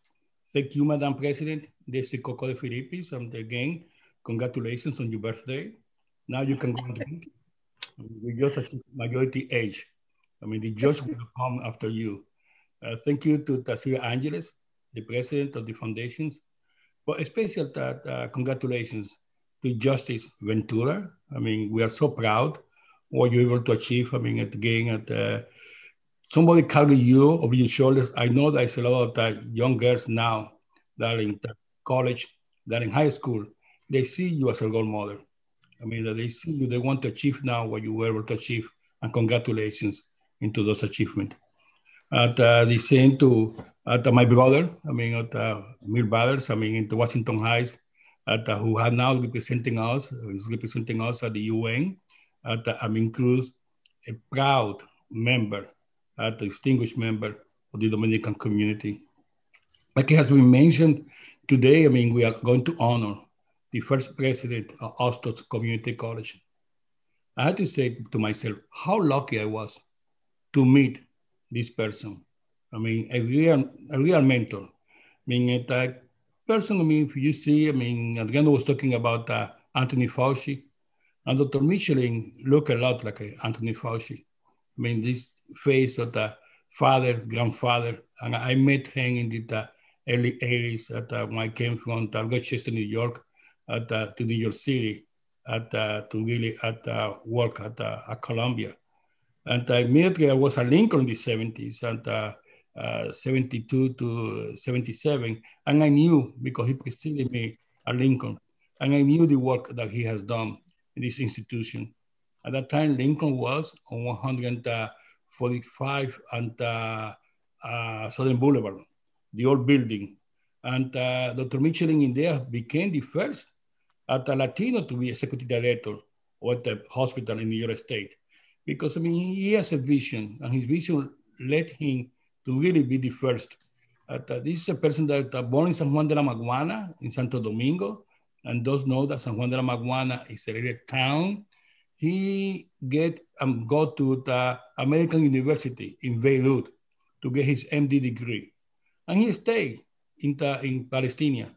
Thank you, Madam President, Daisy Cocco de Filippis, and again, congratulations on your birthday. Now you can go and drink. We just achieved majority age. I mean, the judge will come after you. Thank you to Cira Angeles, the president of the foundations. But especially congratulations to Justice Ventura. I mean, we are so proud what you're able to achieve. I mean, somebody carrying you over your shoulders. I know there's a lot of young girls now that are in college, that are in high school. They see you as a role model. I mean, they see you, they want to achieve now what you were able to achieve, and congratulations into those achievements. The same to my brother, I mean, Mil Brothers, I mean, into Washington Heights, who are now representing us, is representing us at the UN, Amín Cruz, a proud member, a distinguished member of the Dominican community. Like it has been mentioned today, I mean, we are going to honor the first president of Hostos Community College. I had to say to myself, how lucky I was to meet this person. I mean, a real mentor. I mean, a person, I mean, if you see, I mean, Adriano was talking about Anthony Fauci, and Dr. Michelen looked a lot like Anthony Fauci. I mean, this face of the father, grandfather, and I met him in the early 80s when I came from Rochester, New York, to New York City, to really work at Columbia. And immediately I was at Lincoln in the 70s, and 72 to 77. And I knew, because he preceded me at Lincoln, and I knew the work that he has done in this institution. At that time, Lincoln was on 145 and Southern Boulevard, the old building. And Dr. Michelen in there became the first Latino to be executive director of the hospital in New York State. Because, I mean, he has a vision, and his vision led him to really be the first. This is a person that born in San Juan de la Maguana in Santo Domingo, and those know that San Juan de la Maguana is a little town. He go to the American University in Beirut to get his MD degree. And he stayed in Palestine.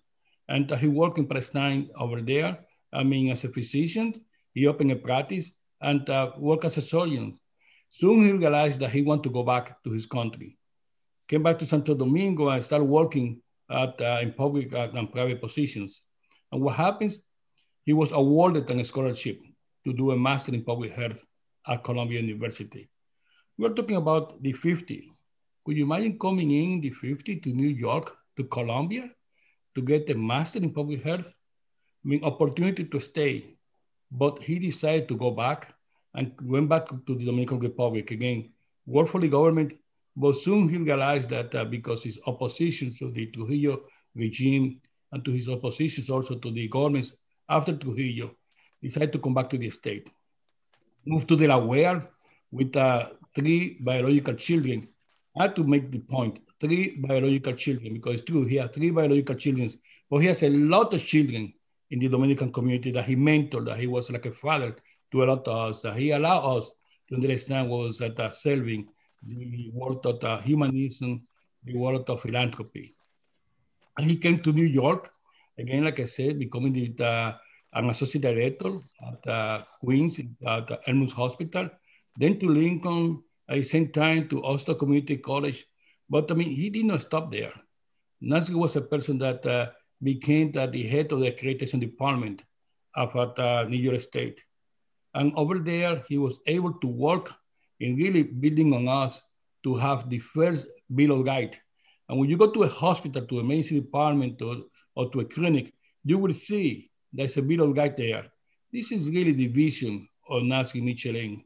And he worked in Palestine over there. I mean, as a physician, he opened a practice and worked as a surgeon. Soon he realized that he wanted to go back to his country. Came back to Santo Domingo and started working in public and private positions. And what happens? He was awarded a scholarship to do a master in public health at Columbia University. We're talking about the 50. Could you imagine coming in the 50 to New York, to Columbia, to get a master in public health? I mean, opportunity to stay, but he decided to go back and went back to the Dominican Republic again, work for the government, but soon he realized that because his opposition to the Trujillo regime and to his oppositions also to the governments after Trujillo, decided to come back to the state. Moved to Delaware with 3 biological children. I had to make the point, 3 biological children, because it's true, he has 3 biological children, but he has a lot of children in the Dominican community that he mentored, that he was like a father to a lot of us. He allowed us to understand what was serving the world of humanism, the world of philanthropy. And he came to New York, again, like I said, becoming an associate director at Queens, at Alumnus Hospital, then to Lincoln, at the same time to Hostos Community College. But I mean, he did not stop there. Nasry was a person that became the head of the accreditation department of New York State. And over there, he was able to work in really building on us to have the first Bill of Rights. And when you go to a hospital, to a medicine department, or to a clinic, you will see there's a Bill of Rights there. This is really the vision of Nasry Michelen.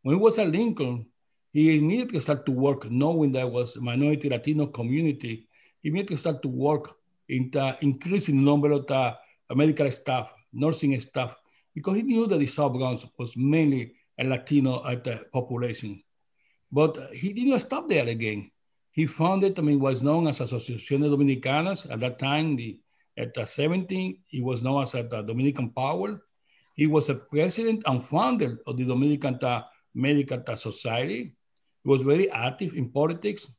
When he was at Lincoln, he immediately started to work, knowing there was a minority Latino community. He immediately started to work in the increasing number of medical staff, nursing staff, because he knew that the South Bronx was mainly a Latino population. But he did not stop there again. He founded, was known as Asociación de Dominicanas at that time, at 17, he was known as the Dominican Power. He was a president and founder of the Dominican Medical Society. He was very active in politics.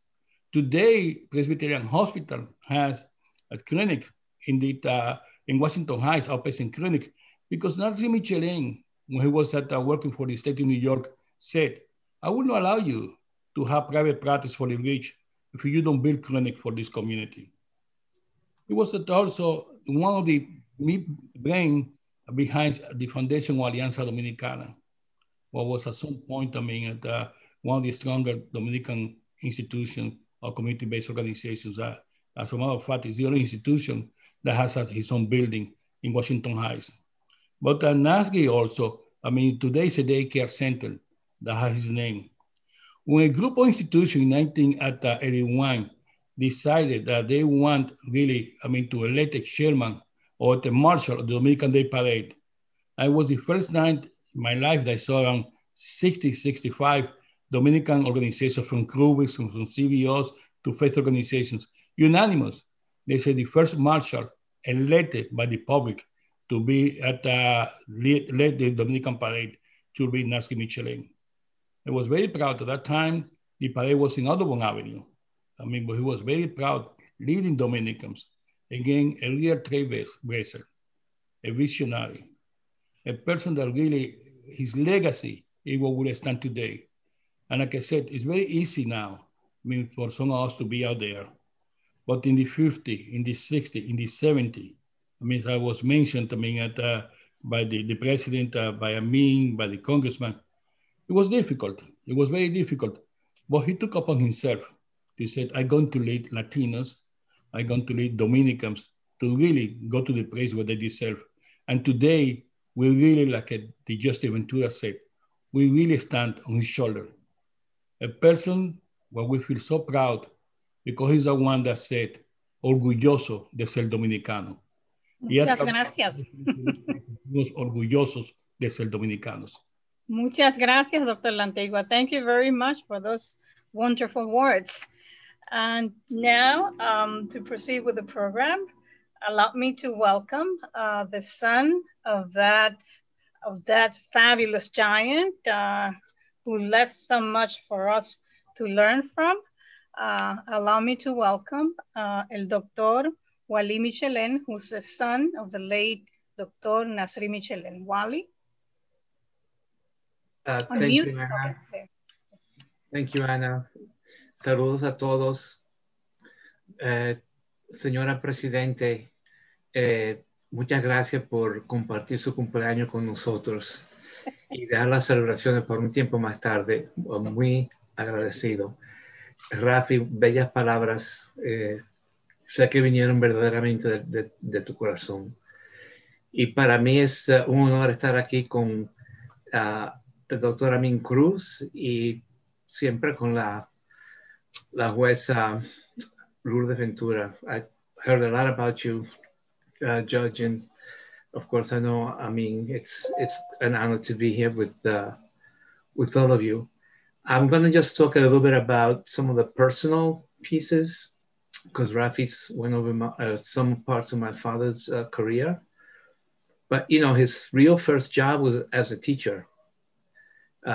Today, Presbyterian Hospital has a clinic in Washington Heights, outpatient clinic, because Nasry Michelen, when he was working for the state of New York, said, I will not allow you to have private practice for the rich if you don't build clinic for this community. He was also one of the brain behind the Foundation of Alianza Dominicana, what was at some point, one of the stronger Dominican institutions or community-based organizations. As a matter of fact, it's the only institution that has his own building in Washington Heights. But Nasry also, today is a daycare center that has his name. When a group of institutions in 1981 decided that they want really, to elect a chairman or the marshal of the Dominican Day Parade, I was the first night in my life that I saw around 60, 65 Dominican organizations from Cruz, from CBOs to faith organizations, unanimous. They said the first marshal elected by the public to be lead the Dominican Parade should be Nasry Michelen. I was very proud at that time. The parade was in Audubon Avenue. But he was very proud leading Dominicans. Again, a real trailblazer, a visionary, a person that really, his legacy is what will stand today. And like I said, it's very easy now, for some of us to be out there. But in the 50, in the 60, in the 70, I was mentioned, by the president, by Amín, by the congressman. It was difficult. It was very difficult. But he took upon himself. He said, I'm going to lead Latinos. I'm going to lead Dominicans to really go to the place where they deserve. And today, we really, like the Justice Ventura said, we really stand on his shoulder. A person where we feel so proud because he's the one that said, orgulloso de ser dominicano. Muchas gracias. Orgullosos de ser dominicanos. Muchas gracias, Dr. Lantigua. Thank you very much for those wonderful words. And now, to proceed with the program, allow me to welcome the son of that fabulous giant who left so much for us to learn from. Allow me to welcome el Dr. Walid Michelen, who's the son of the late Dr. Nasry Michelen. Wally? Thank you, Ana. Okay. Thank you, Ana. Saludos a todos. Señora Presidente, muchas gracias por compartir su cumpleaños con nosotros. y dejar las celebraciones por un tiempo más tarde. Muy agradecido. Rafi, bellas palabras. Sé que vinieron verdaderamente de tu corazón. Y para mí es un honor estar aquí con el doctor Amín Cruz y siempre con la jueza Lourdes Ventura. I heard a lot about you, Judge, and of course I know Amín. It's an honor to be here with all of you. I'm going to just talk a little bit about some of the personal pieces, because Rafi's went over some parts of my father's career. But, you know, his real first job was as a teacher.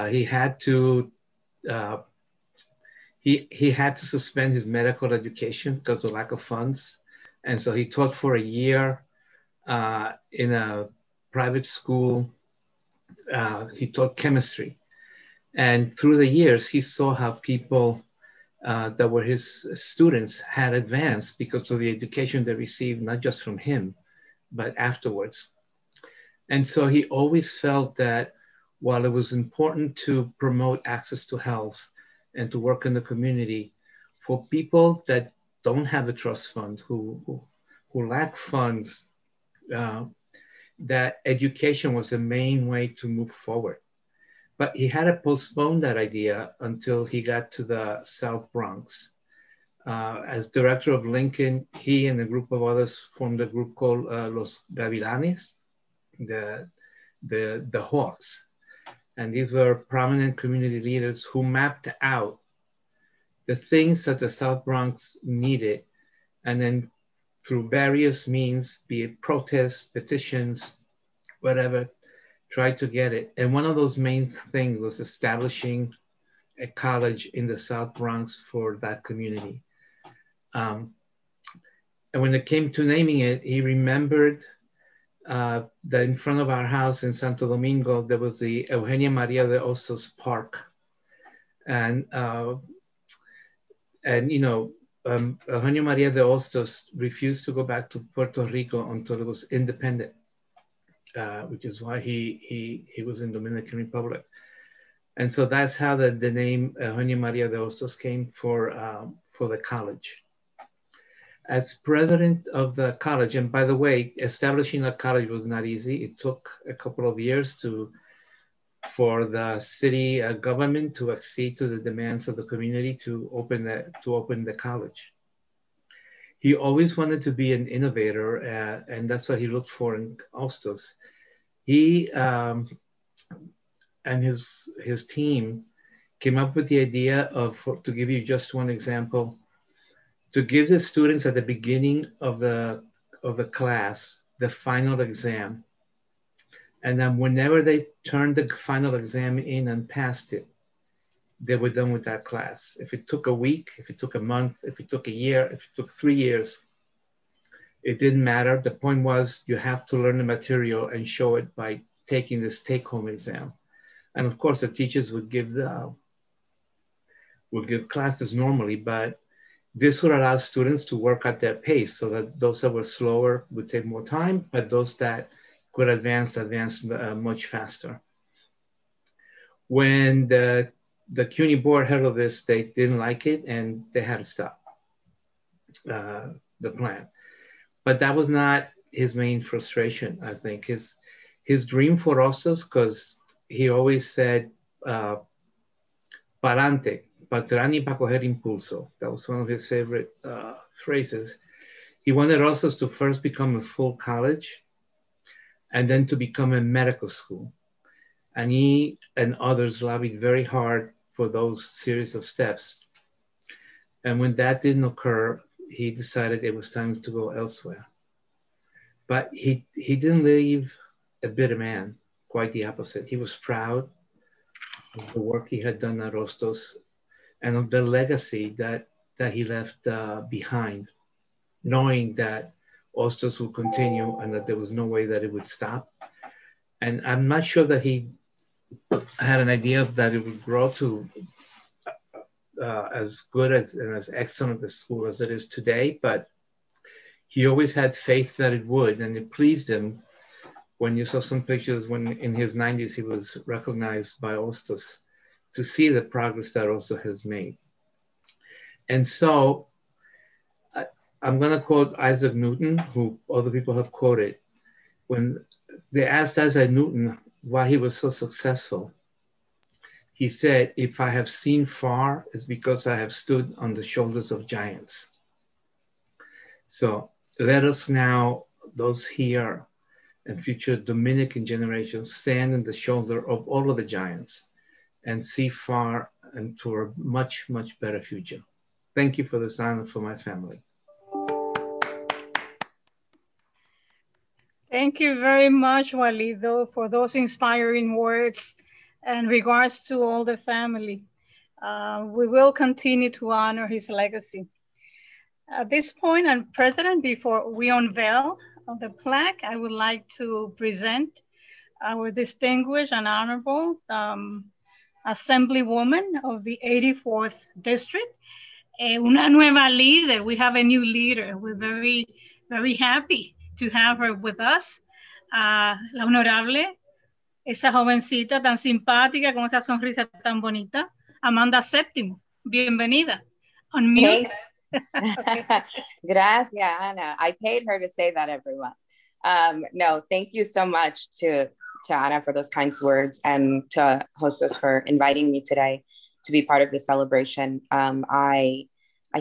He had to suspend his medical education because of lack of funds. And so he taught for a year in a private school. He taught chemistry. And through the years, he saw how people that were his students had advanced because of the education they received, not just from him, but afterwards. And so he always felt that while it was important to promote access to health and to work in the community, for people that don't have a trust fund, who lack funds, that education was the main way to move forward. But he had to postpone that idea until he got to the South Bronx. As director of Lincoln, he and a group of others formed a group called Los Gavilanes, the Hawks. And these were prominent community leaders who mapped out the things that the South Bronx needed. And then through various means, be it protests, petitions, whatever, tried to get it. And one of those main things was establishing a college in the South Bronx for that community. And when it came to naming it, he remembered that in front of our house in Santo Domingo, there was the Eugenio María de Hostos Park. And you know, Eugenio María de Hostos refused to go back to Puerto Rico until it was independent. Which is why he was in Dominican Republic. And so that's how the name Eugenio María de Hostos came for the college. As president of the college, and by the way, establishing a college was not easy. It took a couple of years for the city government to accede to the demands of the community to open the college. He always wanted to be an innovator, and that's what he looked for in Hostos. He and his team came up with the idea of, to give you just one example, to give the students at the beginning of the class the final exam. And then whenever they turned the final exam in and passed it, they were done with that class. If it took a week, if it took a month, if it took a year, if it took 3 years, it didn't matter. The point was you have to learn the material and show it by taking this take-home exam. And of course, the teachers would give classes normally, but this would allow students to work at their pace so that those that were slower would take more time, but those that could advance much faster. When the CUNY board heard of this, they didn't like it and they had to stop the plan. But that was not his main frustration, I think. His dream for Hostos, because he always said, "Parante, patrani pa coger impulso." That was one of his favorite phrases. He wanted Hostos to first become a full college and then to become a medical school. And he and others lobbied very hard for those series of steps. And when that didn't occur, he decided it was time to go elsewhere. But he didn't leave a bitter man, quite the opposite. He was proud of the work he had done at Hostos and of the legacy that he left behind, knowing that Hostos would continue and that there was no way that it would stop. And I'm not sure that he had an idea that it would grow to as good and as excellent a school as it is today, but he always had faith that it would, and it pleased him when you saw some pictures when in his 90s he was recognized by Hostos, to see the progress that Hostos has made. And so I'm going to quote Isaac Newton, who other people have quoted. When they asked Isaac Newton why he was so successful, he said, "If I have seen far, it's because I have stood on the shoulders of giants." So let us now, those here and future Dominican generations, stand on the shoulder of all of the giants and see far and to a much, much better future. Thank you for this honor for my family. Thank you very much, Walido, for those inspiring words and regards to all the family. We will continue to honor his legacy. At this point, and President, before we unveil the plaque, I would like to present our distinguished and honorable Assemblywoman of the 84th District, una nueva líder. We have a new leader. We're very, very happy to have her with us. La honorable, esa jovencita tan simpática, con esa sonrisa tan bonita, Amanda Septimo. Bienvenida. Unmute. Hey. Okay. Gracias, Ana. I paid her to say that, everyone. No, thank you so much to Ana for those kind words, and to Hostos for inviting me today to be part of this celebration. I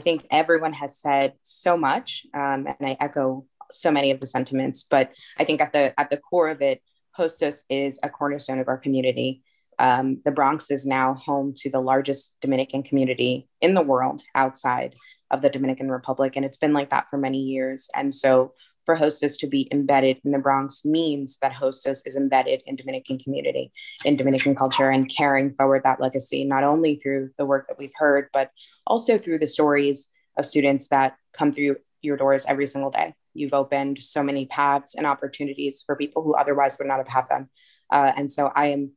think everyone has said so much, and I echo so many of the sentiments, but I think at the core of it, Hostos is a cornerstone of our community. The Bronx is now home to the largest Dominican community in the world outside of the Dominican Republic, and it's been like that for many years. And so for Hostos to be embedded in the Bronx means that Hostos is embedded in Dominican community, in Dominican culture, and carrying forward that legacy, not only through the work that we've heard, but also through the stories of students that come through your doors every single day. You've opened so many paths and opportunities for people who otherwise would not have had them. And so I am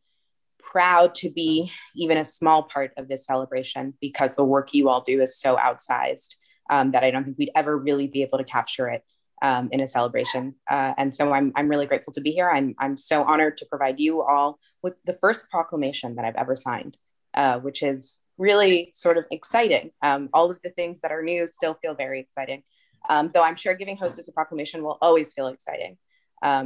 proud to be even a small part of this celebration, because the work you all do is so outsized that I don't think we'd ever really be able to capture it in a celebration. And so I'm really grateful to be here. I'm so honored to provide you all with the first proclamation that I've ever signed, which is really sort of exciting. All of the things that are new still feel very exciting, though I'm sure giving Hostos a proclamation will always feel exciting.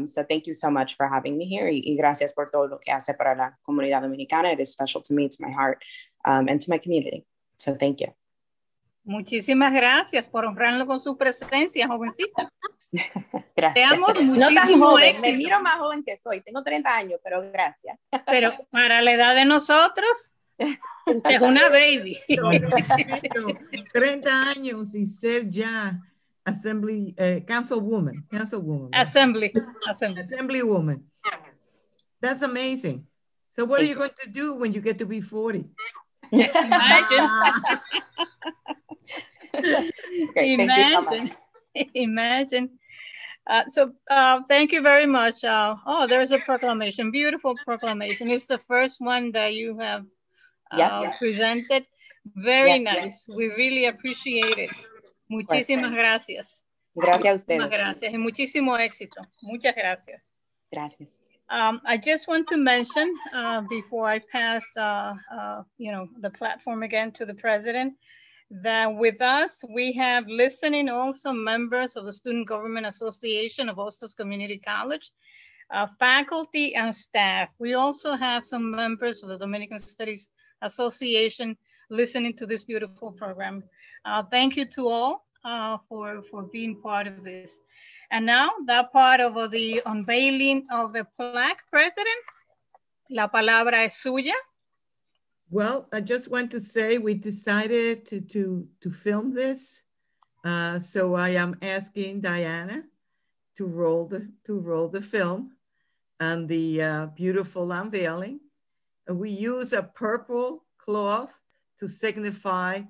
So thank you so much for having me here. Y gracias por todo lo que hace para la comunidad dominicana. It is special to me, to my heart, and to my community. So thank you. Muchísimas gracias por honrarlo con su presencia, jovencita. Gracias. Teamos no tan muchísimo joven, éxito. me miro más joven que soy. Tengo 30 años, pero gracias. Pero para la edad de nosotros, es una baby. 30 años y ser ya councilwoman. Assemblywoman. That's amazing. So what are you going to do when you get to be 40? Imagine. It's great. Thank you so much. Imagine. Thank you very much. There's a proclamation, beautiful proclamation. It's the first one that you have presented. Very nice. We really appreciate it. Muchísimas gracias. Gracias a ustedes. Muchísimas gracias y muchísimo éxito. Muchas gracias. Gracias. I just want to mention before I pass, the platform again to the president, that with us we have listening also members of the Student Government Association of Hostos Community College, faculty and staff. We also have some members of the Dominican Studies Association listening to this beautiful program. Thank you to all for being part of this. And now that part of the unveiling of the plaque, President, la palabra es suya. Well, I just want to say we decided to film this. So I am asking Diana to roll the film and the beautiful unveiling. And we use a purple cloth to signify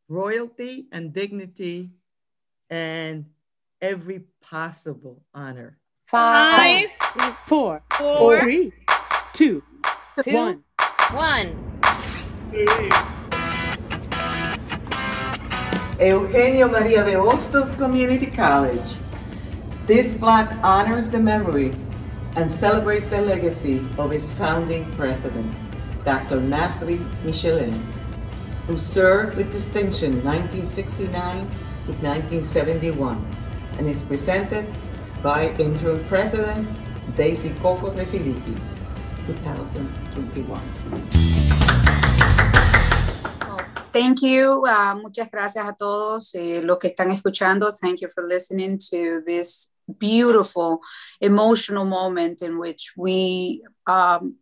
royalty and dignity and every possible honor. 5, 4, 3, 2, 1. Eugenio María de Hostos Community College. This plaque honors the memory and celebrates the legacy of its founding president, Dr. Nasry Michelen, who served with distinction 1969 to 1971, and is presented by Interim President Daisy Cocco de Filippis, 2021. Thank you. Muchas gracias a todos los que están escuchando. Thank you for listening to this beautiful, emotional moment in which we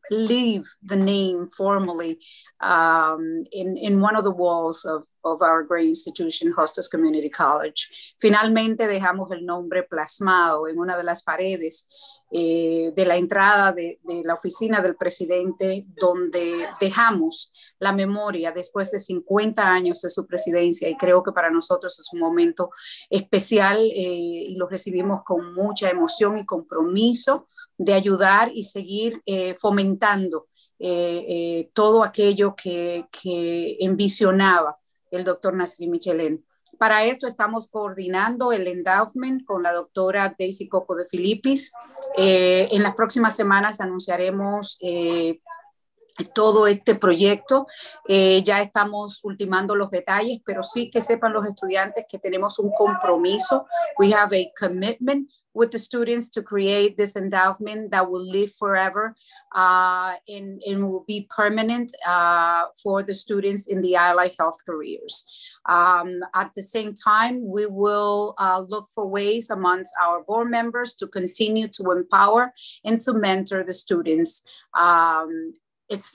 leave the name formally in one of the walls of our great institution, Hostos Community College. Finalmente dejamos el nombre plasmado en una de las paredes de la entrada de la oficina del presidente, donde dejamos la memoria después de 50 años de su presidencia, y creo que para nosotros es un momento especial y lo recibimos con mucha emoción y compromiso de ayudar y seguir fomentando todo aquello que envisionaba el doctor Nasry Michelen. Para esto estamos coordinando el endowment con la doctora Daisy Cocco de Filippis. En las próximas semanas anunciaremos todo este proyecto. Ya estamos ultimando los detalles, pero sí que sepan los estudiantes que tenemos un compromiso. We have a commitment with the students to create this endowment that will live forever and will be permanent for the students in the allied health careers. At the same time, we will look for ways amongst our board members to continue to empower and to mentor the students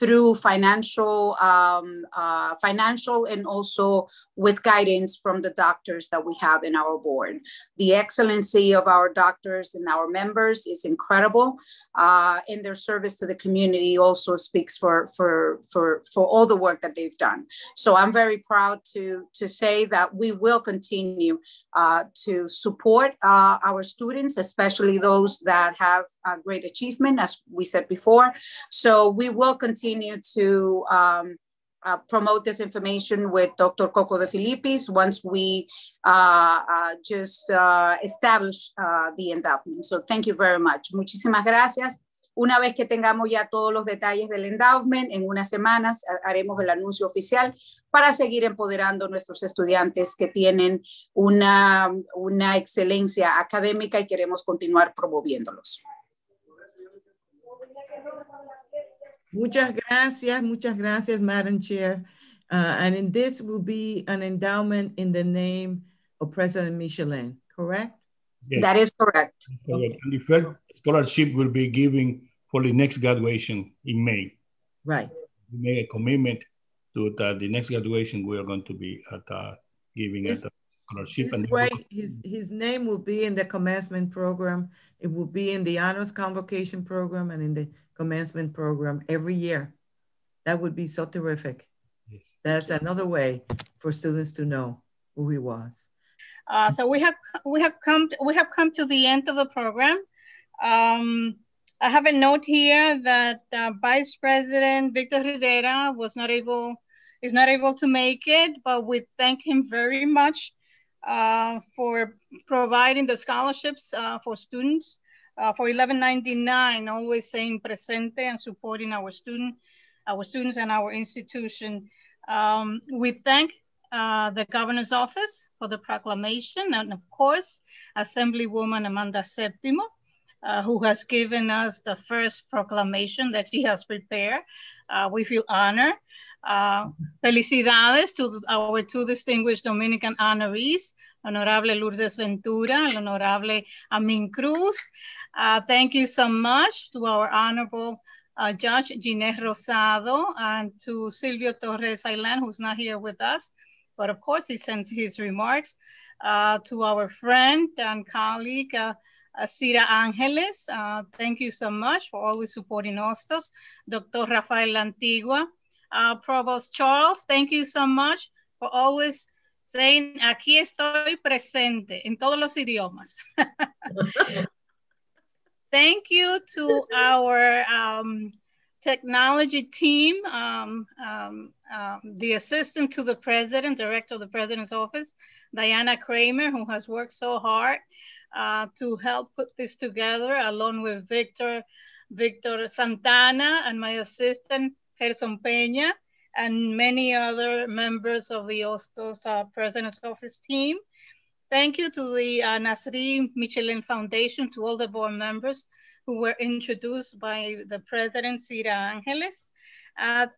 through financial and also with guidance from the doctors that we have in our board. The excellency of our doctors and our members is incredible, and their service to the community also speaks for all the work that they've done. So I'm very proud to say that we will continue to support our students, especially those that have great achievement, as we said before. So we will continue to promote this information with Dr. Cocco de Filippis once we establish the endowment. So thank you very much. Muchísimas gracias. Una vez que tengamos ya todos los detalles del endowment, en unas semanas haremos el anuncio oficial para seguir empoderando a nuestros estudiantes que tienen una excelencia académica y queremos continuar promoviéndolos. Muchas gracias, Madam Chair. And in this will be an endowment in the name of President Michelen, correct? Yes. That is correct. Okay. And the first scholarship will be given for the next graduation in May. Right. We made a commitment to that the next graduation we are going to be giving a scholarship. And his name will be in the commencement program. It will be in the honors convocation program and in the commencement program every year. That would be so terrific. Yes. That's another way for students to know who he was. So we have come to the end of the program. I have a note here that Vice President Victor Rivera is not able to make it, but we thank him very much for providing the scholarships for students for 1199, always saying presente and supporting our students and our institution. We thank the governor's office for the proclamation, and of course, Assemblywoman Amanda Septimo, who has given us the first proclamation that she has prepared. We feel honored. Felicidades to our two distinguished Dominican honorees, Honorable Lourdes Ventura and Honorable Amín Cruz. Thank you so much to our Honorable Judge Ginés Rosado and to Silvio Torres-Saillant, who's not here with us, but of course he sends his remarks. To our friend and colleague, Cira Ángeles, thank you so much for always supporting Hostos. Dr. Rafael Lantigua, Provost Charles, thank you so much for always saying, aquí estoy presente, en todos los idiomas. Thank you to our technology team, the assistant to the president, director of the president's office, Diana Kramer, who has worked so hard. to help put this together, along with Victor Santana and my assistant, Gerson Peña, and many other members of the Hostos President's Office team. Thank you to the Nasry Michelen Foundation, to all the board members who were introduced by the President, Cira Angeles.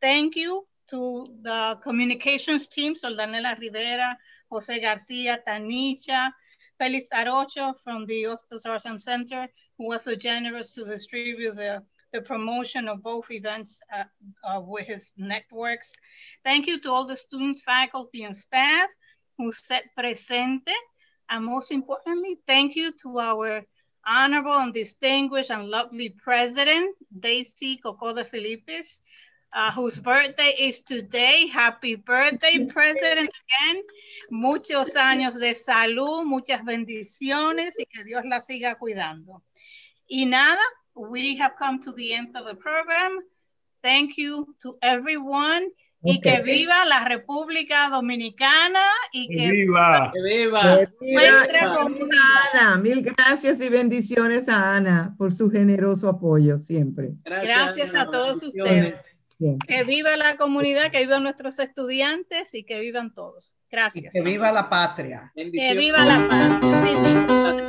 Thank you to the communications team, Soldanela Rivera, Jose Garcia, Tanisha, Felix Arocho from the Hostos Arts and Center, who was so generous to distribute the promotion of both events with his networks. Thank you to all the students, faculty, and staff who said presente. And most importantly, thank you to our honorable and distinguished and lovely president, Daisy Cocco de Filippis, whose birthday is today. Happy birthday, President, again. Muchos años de salud, muchas bendiciones, y que Dios la siga cuidando. Y nada, we have come to the end of the program. Thank you to everyone. Y que viva la República Dominicana y que viva nuestra comunidad. Ana, mil gracias y bendiciones a Ana por su generoso apoyo siempre. Gracias a todos ustedes. Bien. Que viva la comunidad, que vivan nuestros estudiantes y que vivan todos. Gracias. Y que viva la patria. Que viva la patria. Sí mismo.